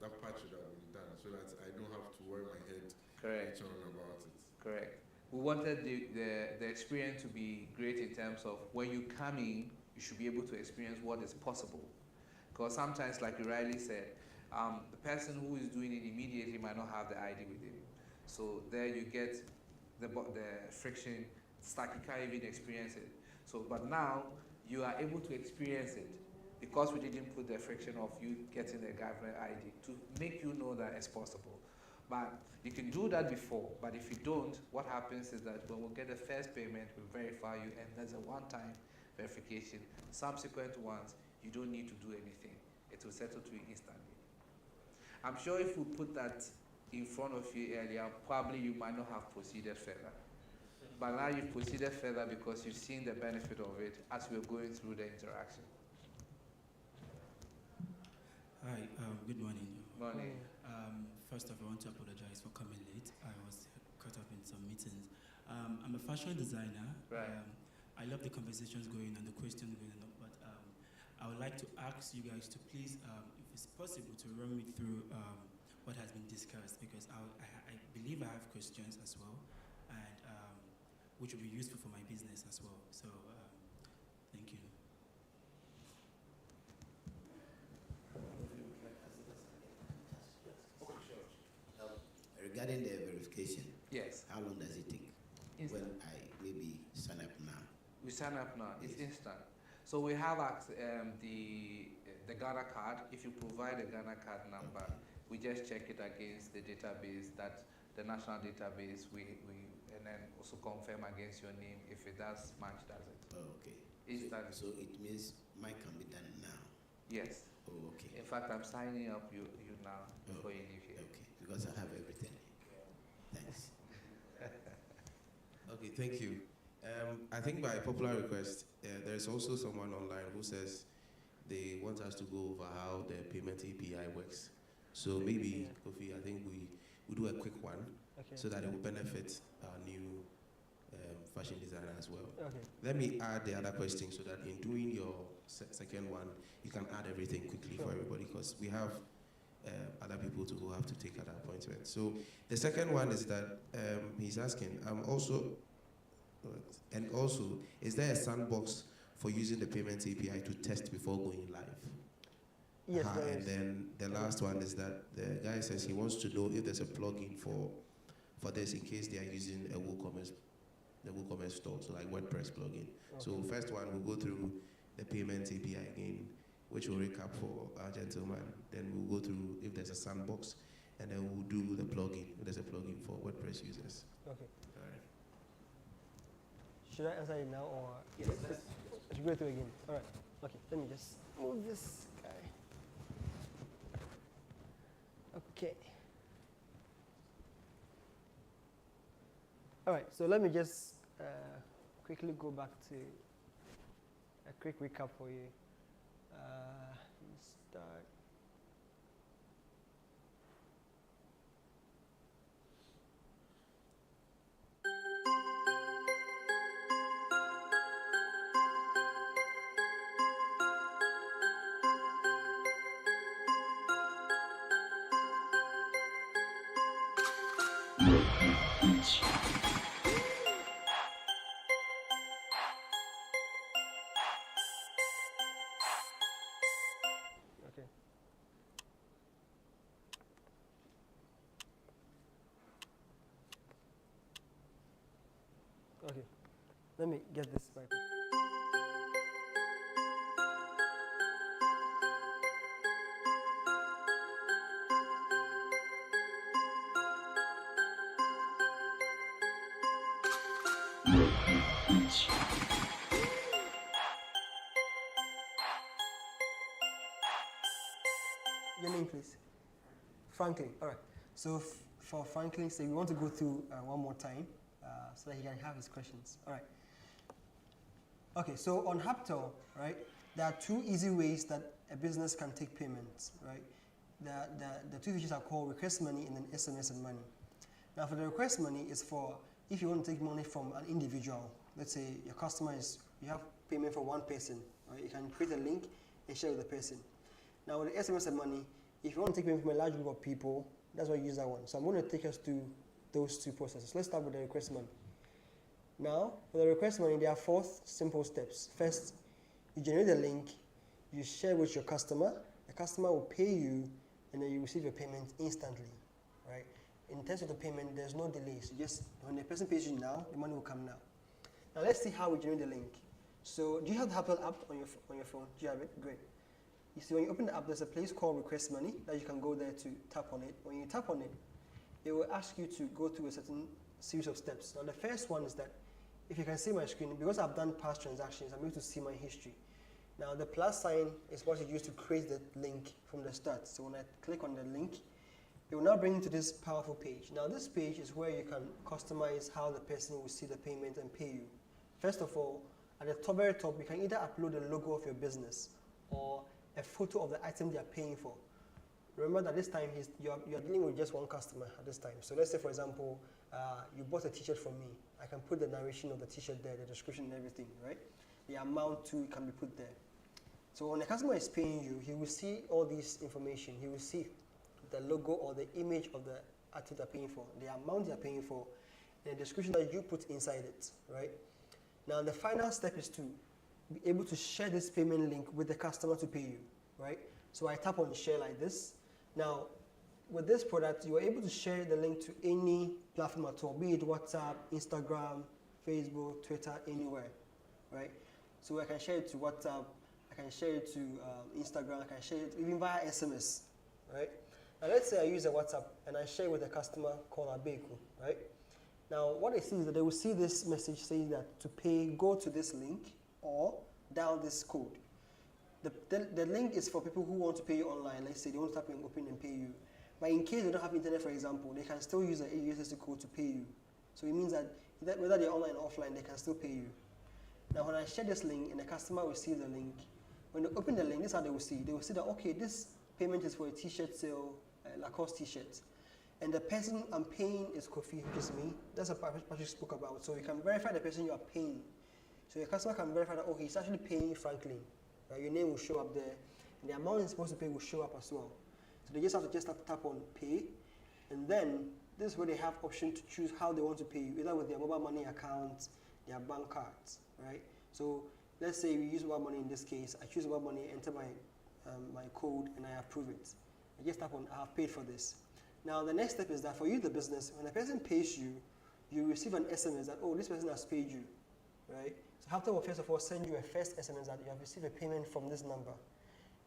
that part should have been done so that I don't have to worry my head Correct. on about it. Correct. We wanted the experience to be great in terms of when you come in, you should be able to experience what is possible. Because sometimes, like you rightly said, the person who is doing it immediately might not have the ID with him. So there you get the friction, it's like you can't even experience it. So, but now you are able to experience it because we didn't put the friction of you getting the government ID to make you know that it's possible. But you can do that before, but if you don't, what happens is that when we get the first payment, we verify you, and there's a one-time verification. Subsequent ones, you don't need to do anything. It will settle to you instantly. I'm sure if we put that in front of you earlier, probably you might not have proceeded further. But now you've proceeded further because you've seen the benefit of it as we're going through the interaction. Hi, good morning. Morning. First off, I want to apologize for coming late. I was caught up in some meetings. I'm a fashion designer. Right. I love the conversations going on, the questions going on, but I would like to ask you guys to please, if it's possible, to run me through what has been discussed, because I believe I have questions as well, and which will be useful for my business as well. So, thank you. Regarding the verification, Yes. how long does it take? Instant. When I maybe sign up now. We sign up now. It's Yes. instant. So we have the Ghana card. If you provide a Ghana card number, we just check it against the database, that the national database. And then also confirm against your name. If it does match, does it? Oh, okay. Instant. So it means mine can be done now. Yes. Oh, okay. In fact, I'm signing up you now before you leave here. Okay, because I have everything. Thanks. Okay, thank you. I think by popular request, there's also someone online who says they want us to go over how the payment API works. So maybe, Kofi, I think we do a quick one so that it will benefit our new fashion designer as well. Okay. Let me add the other question so that in doing your second one, you can add everything quickly for everybody, because we have other people who have to take other appointments. So the second one is that he's asking, is there a sandbox for using the payments API to test before going live? Yes, there And is. then the last one is that the guy says he wants to know if there's a plugin for this in case they are using a WooCommerce store, so like WordPress plugin. So first one, we'll go through the payments API again, which will recap for our gentleman. Then we'll go through if there's a sandbox, and then we'll do the plugin, if there's a plugin for WordPress users. Okay. All right. Should I answer it now or? Yes. I should go through again. All right. Okay. Let me just move this guy. Okay. All right. So let me just quickly go back to a quick recap for you. Start. Okay. Okay. Let me get this right. Your name, please. Franklin. All right. So for Franklin, say we want to go through one more time so that he can have his questions. All right. Okay. So on Hubtel, right, there are two easy ways that a business can take payments, right? The two features are called request money and then SMS and money. Now, for the request money, is for if you want to take money from an individual. Let's say your customer you have payment for one person, right? You can create a link and share with the person. Now, with the SMS and money, if you want to take payment from a large group of people, that's why you use that one. So I'm going to take us through those two processes. Let's start with the request money. Now, for the request money, there are 4 simple steps. First, you generate the link, you share with your customer, the customer will pay you, and then you receive your payment instantly, right? In terms of the payment, there's no delay. So just when the person pays you now, the money will come now. Now let's see how we generate the link. So do you have the Hubtel app on your phone? Do you have it? Great. You see, when you open the app, there's a place called Request Money that you can go there to tap on it. When you tap on it, it will ask you to go through a certain series of steps. Now the first one is that if you can see my screen, because I've done past transactions, I'm able to see my history. Now the plus sign is what you use to create the link from the start. So when I click on the link, it will now bring you to this powerful page. Now this page is where you can customize how the person will see the payment and pay you. First of all, at the very top, you can either upload the logo of your business or a photo of the item they are paying for. Remember that this time you're dealing with just one customer at this time. So let's say, for example, you bought a t-shirt from me. I can put the narration of the t-shirt there, the description and everything, right? The amount too can be put there. So when the customer is paying you, he will see all this information. He will see the logo or the image of the item they're paying for, the amount they're paying for, and the description that you put inside it, right? Now the final step is to be able to share this payment link with the customer to pay you, right? So I tap on share like this. Now with this product, you are able to share the link to any platform at all, be it WhatsApp, Instagram, Facebook, Twitter, anywhere, right? So I can share it to WhatsApp, I can share it to Instagram, I can share it even via SMS, right? Now let's say I use a WhatsApp and I share with a customer called Abeku, right? Now what they see is that they will see this message saying that to pay, go to this link or dial this code. The link is for people who want to pay you online. Let's say they want to tap in, open and pay you. But in case they don't have internet, for example, they can still use the USSD code to pay you. So it means that whether they're online or offline, they can still pay you. Now when I share this link and the customer will see the link, when they open the link, this is how they will see. They will see that, okay, this payment is for a t-shirt sale, Lacoste t-shirt. And the person I'm paying is Kofi, which is me. That's what Patrick spoke about. So you can verify the person you are paying. So your customer can verify that, oh, he's actually paying Franklin. Right? Your name will show up there. And the amount he's supposed to pay will show up as well. So they just have to tap on pay. And then this is where they have option to choose how they want to pay you, either with their mobile money account, their bank cards, right? So let's say we use mobile money in this case. I choose mobile money, enter my code, and I approve it. I just tap on I have paid for this. Now the next step is that for you, the business, when a person pays you, you receive an SMS that, oh, this person has paid you, right? So Hubtel will first of all send you a first SMS that you have received a payment from this number.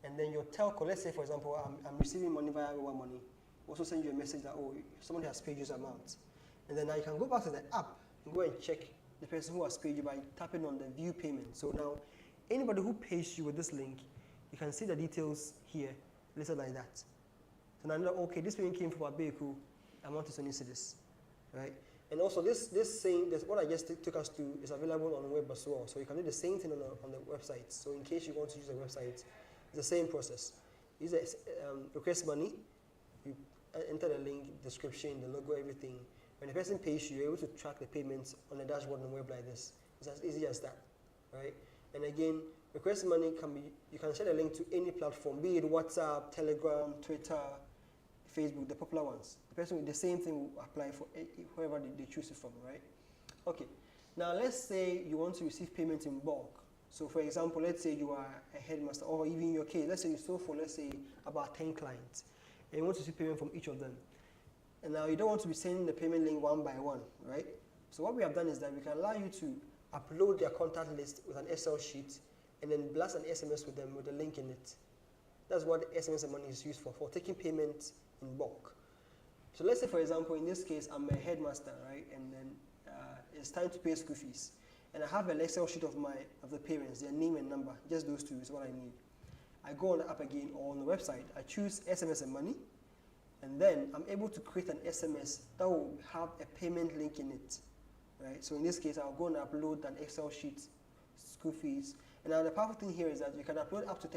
And then your telco, let's say for example, I'm receiving money via mobile money, also send you a message that, oh, somebody has paid you this amount. And then now you can go back to the app and go and check the person who has paid you by tapping on the view payment. So now anybody who pays you with this link, you can see the details here, listed like that. So now I know, okay, this payment came from Abeku, amount is only this, right? And also this what I just took us to is available on the web as well. So you can do the same thing on the website. So in case you want to use the website, it's the same process. Use the request money, you enter the link, description, the logo, everything. When the person pays you, you're able to track the payments on the dashboard on the web like this. It's as easy as that, right? And again, request money you can share the link to any platform, be it WhatsApp, Telegram, Twitter, Facebook, the popular ones. The person with the same thing will apply for whoever they choose it from, right? Okay. Now let's say you want to receive payments in bulk. So for example, let's say you are a headmaster, or even in your case, let's say you sold for, let's say, about 10 clients, and you want to receive payment from each of them. And now you don't want to be sending the payment link one by one, right? So what we have done is that we can allow you to upload their contact list with an Excel sheet and then blast an SMS with them with a link in it. That's what SMS and money is used for taking payments in bulk. So let's say, for example, in this case, I'm a headmaster, right? And then it's time to pay school fees. And I have an Excel sheet of the parents, their name and number. Just those two is what I need. I go on the app again or on the website. I choose SMS and money. And then I'm able to create an SMS that will have a payment link in it, right? So in this case, I'll go and upload an Excel sheet, school fees. And now the powerful thing here is that you can upload up to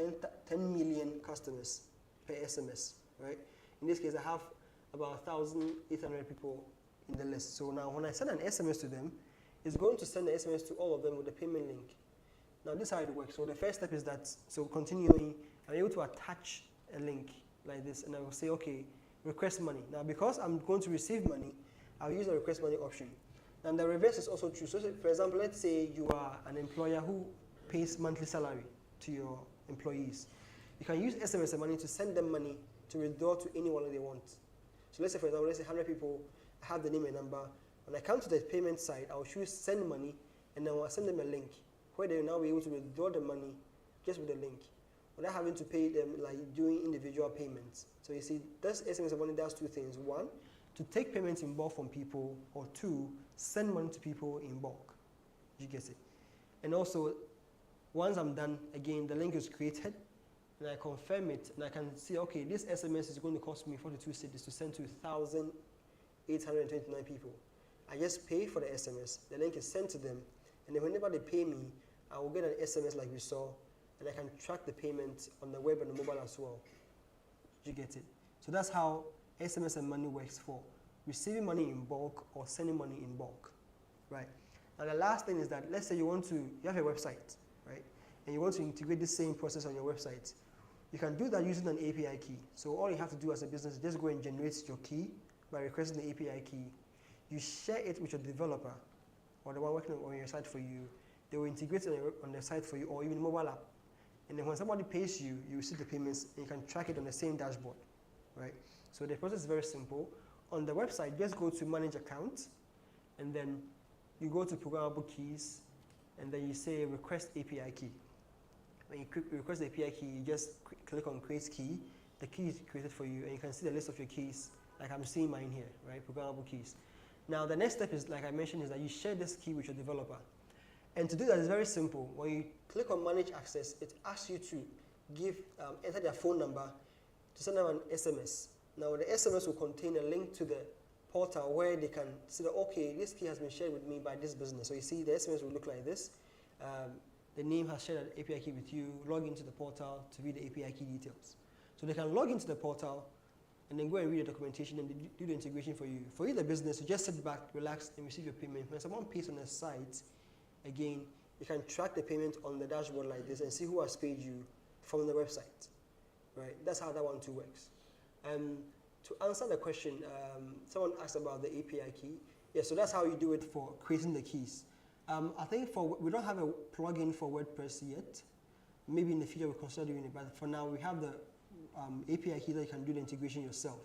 10 million customers per SMS, right? In this case, I have about 1,800 people in the list. So now when I send an SMS to them, it's going to send the SMS to all of them with a payment link. Now this is how it works. So the first step is that, so continuing, I'm able to attach a link like this, and I will say, okay, request money. Now because I'm going to receive money, I'll use the request money option. And the reverse is also true. So for example, let's say you are an employer who pays monthly salary to your employees. You can use SMS and money to send them money to withdraw to anyone that they want. So let's say, for example, let's say 100 people, I have the name and number. When I come to the payment side, I'll choose send money, and then I'll send them a link where they will now be able to withdraw the money just with the link, without having to pay them like doing individual payments. So you see, this SMS and money does two things. One, to take payments in bulk from people, or two, send money to people in bulk. You get it? And also, once I'm done, again, the link is created, and I confirm it, and I can see, okay, this SMS is going to cost me 42 cedis to send to 1,829 people. I just pay for the SMS, the link is sent to them, and then whenever they pay me, I will get an SMS like we saw, and I can track the payment on the web and the mobile as well. You get it? So that's how SMS and money works for receiving money in bulk or sending money in bulk, right? And the last thing is that, let's say you have a website, right? And you want to integrate the same process on your website. You can do that using an API key. So all you have to do as a business is just go and generate your key by requesting the API key. You share it with your developer or the one working on your site for you. They will integrate it on their site for you, or even mobile app. And then when somebody pays you, you receive the payments, and you can track it on the same dashboard, right? So the process is very simple. On the website, just go to Manage Account, and then you go to Programmable Keys, and then you say Request API Key. When you request the API key, you just click on Create Key. The key is created for you, and you can see the list of your keys, like I'm seeing mine here, right? Programmable keys. Now, the next step is, like I mentioned, is that you share this key with your developer. And to do that is very simple. When you click on Manage Access, it asks you to enter their phone number to send them an SMS. Now, the SMS will contain a link to the portal where they can see that, okay, this key has been shared with me by this business. So you see the SMS will look like this. The name has shared an API key with you, log into the portal to read the API key details. So they can log into the portal and then go and read the documentation and do the integration for you. For you, the business, you just sit back, relax, and receive your payment. When someone pays on the site, again, you can track the payment on the dashboard like this and see who has paid you from the website, right? That's how that one too works. To answer the question, someone asked about the API key. Yeah, so that's how you do it for creating the keys. I think we don't have a plugin for WordPress yet. Maybe in the future we'll consider doing it, but for now we have the API key that you can do the integration yourself.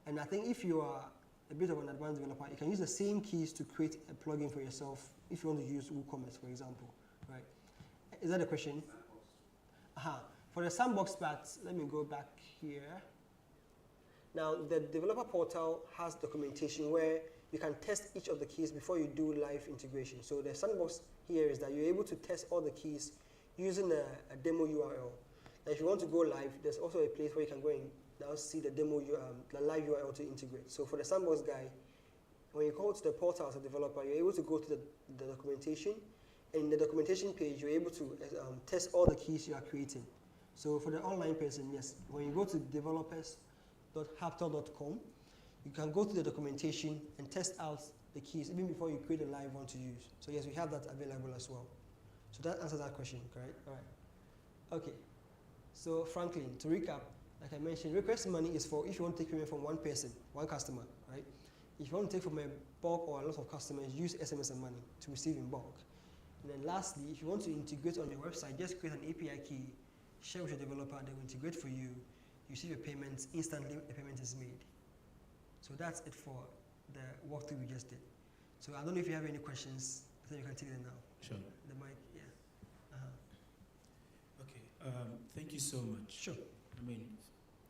And I think if you are a bit of an advanced developer, you can use the same keys to create a plugin for yourself if you want to use WooCommerce, for example, right? Is that a question? For the sandbox part, let me go back here. Now, the developer portal has documentation where you can test each of the keys before you do live integration. So the sandbox here is that you're able to test all the keys using a demo URL. Now, if you want to go live, there's also a place where you can go and now see the demo, the live URL to integrate. So for the sandbox guy, when you go to the portal as a developer, you're able to go to the documentation, and in the documentation page, you're able to test all the keys you are creating. So for the online person, yes, when you go to developers.hubtel.com, you can go to the documentation and test out the keys even before you create a live one to use. So yes, we have that available as well. So that answers that question, correct? All right. Okay. So Franklin, to recap, like I mentioned, request money is for if you want to take payment from one person, one customer, right? If you want to take from a bulk or a lot of customers, use SMS and money to receive in bulk. And then lastly, if you want to integrate on your website, just create an API key, share with your developer, they will integrate for you. You receive your payments, instantly the payment is made. So that's it for the walkthrough we just did. So I don't know if you have any questions. I think you can take them now. Sure. The mic, yeah. Okay, thank you so much. Sure. I mean,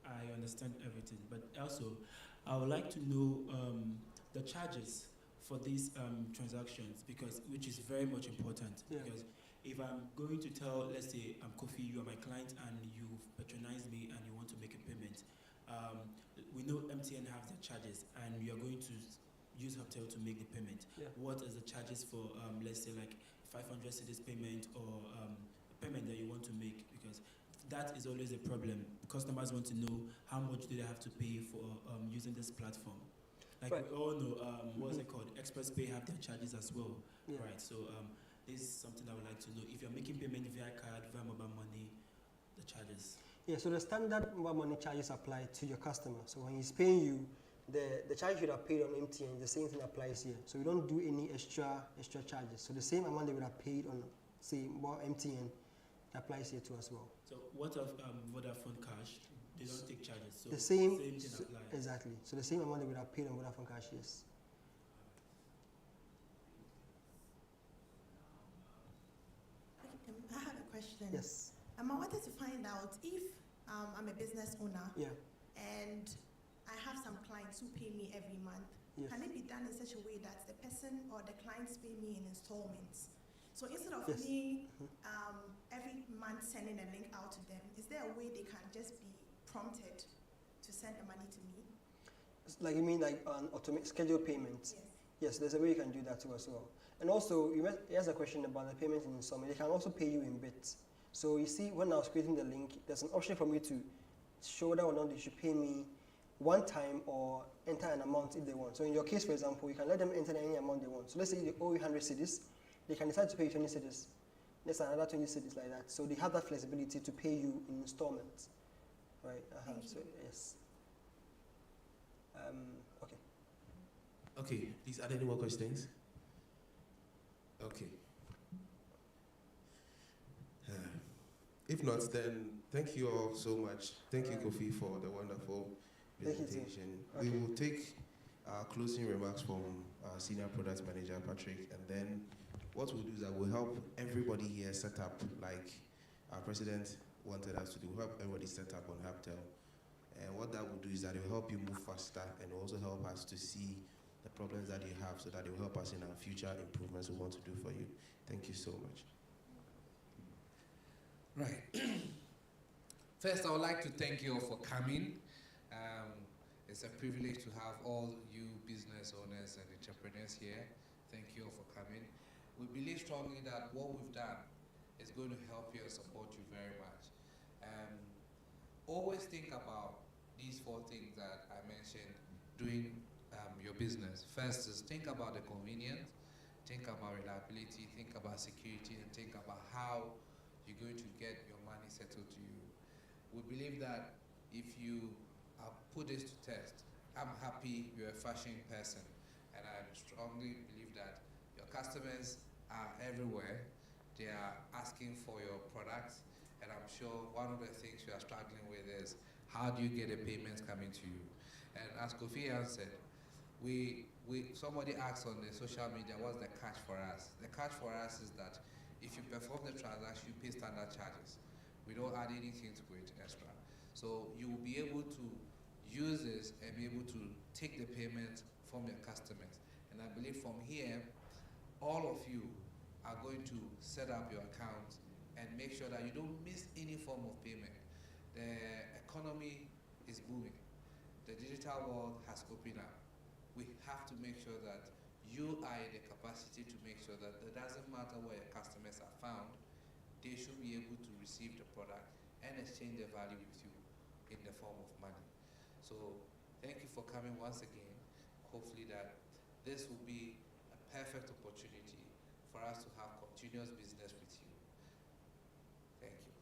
I understand everything, but also I would like to know the charges for these transactions, which is very much important. Yeah. Because if I'm going to tell, let's say I'm Kofi, you are my client, and you patronize me and you want to make a payment, we know MTN have their charges, and you are going to use Hubtel to make the payment. Yeah. What is the charges for, let's say, like 500 cedis payment or a payment that you want to make? Because that is always a problem. Customers want to know how much do they have to pay for using this platform. Like Right. we all know, what's it called? Express Pay have their charges as well, Yeah. right? So this is something I would like to know. If you're making payment via card, via mobile money, the charges. Yeah, so the standard mobile money charges apply to your customer. So when he's paying you, the charge you would have paid on MTN, the same thing applies here. So we don't do any extra charges. So the same amount they would have paid on, say, MTN, applies here too as well. So what of Vodafone Cash? They don't take charges. So The same thing applies. Exactly. So the same amount they would have paid on Vodafone Cash, yes. I have a question. Yes. I wanted to find out if I'm a business owner Yeah. and I have some clients who pay me every month. Yes. Can it be done in such a way that the person or the clients pay me in installments? So instead of Yes. me every month sending a link out to them, is there a way they can just be prompted to send the money to me? Like you mean like on automatic scheduled payments? Yes. Yes, there's a way you can do that too as well. And also, you asked a question about the payment in installment. They can also pay you in bits. So you see, when I was creating the link, there's an option for me to show whether or not they should pay me one time or enter an amount if they want. So in your case, for example, you can let them enter any amount they want. So let's say they owe you 100 cedis, they can decide to pay you 20 cedis. There's another 20 cedis like that. So they have that flexibility to pay you in installments, right? Thank So you. yes. Okay. Okay, please, are there any more questions? Okay. If not, then thank you all so much. Thank you, Kofi, for the wonderful Thank you, too. presentation. Okay. We will take closing remarks from our Senior Product Manager, Patrick, and then what we'll do is that we'll help everybody here set up, like our president wanted us to do, help everybody set up on Hubtel. And what that will do is that it will help you move faster and also help us to see the problems that you have so that it will help us in our future improvements we want to do for you. Thank you so much. Right. First, I would like to thank you all for coming. It's a privilege to have all you business owners and entrepreneurs here. Thank you all for coming. We believe strongly that what we've done is going to help you and support you very much. Always think about these 4 things that I mentioned doing your business. First is think about the convenience, think about reliability, think about security, and think about how you're going to get your money settled to you. We believe that if you put this to test, I'm happy you're a fashion person, and I strongly believe that your customers are everywhere. They are asking for your products, and I'm sure one of the things you are struggling with is how do you get the payments coming to you? And as Kofi answered, somebody asked on the social media, what's the catch for us? The catch for us is that if you perform the transaction, you pay standard charges. We don't add anything to it extra. So you will be able to use this and be able to take the payments from your customers. And I believe from here, all of you are going to set up your accounts and make sure that you don't miss any form of payment. The economy is booming. The digital world has opened up. We have to make sure that you are in the capacity to make sure that it doesn't matter where your customers are found, they should be able to receive the product and exchange the value with you in the form of money. So thank you for coming once again. Hopefully that this will be a perfect opportunity for us to have continuous business with you. Thank you.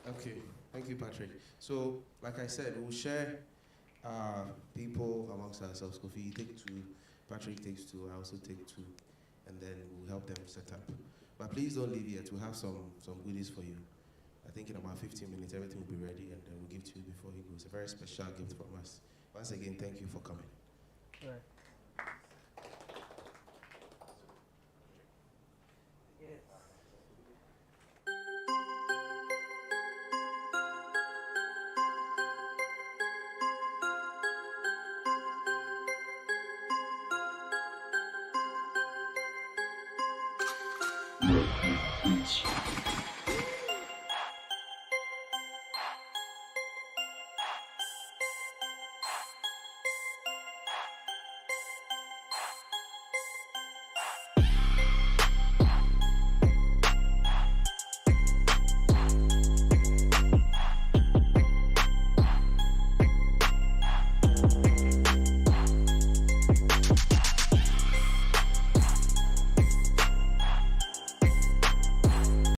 Okay, thank you, Patrick. So, like I said, we'll share people amongst ourselves. Kofi, you take 2, Patrick takes 2, I also take 2, and then we'll help them set up. But please don't leave yet. We'll have some goodies for you. I think in about 15 minutes, everything will be ready, and then we'll give to you before he goes. A very special gift from us. Once again, thank you for coming. All right. Yes.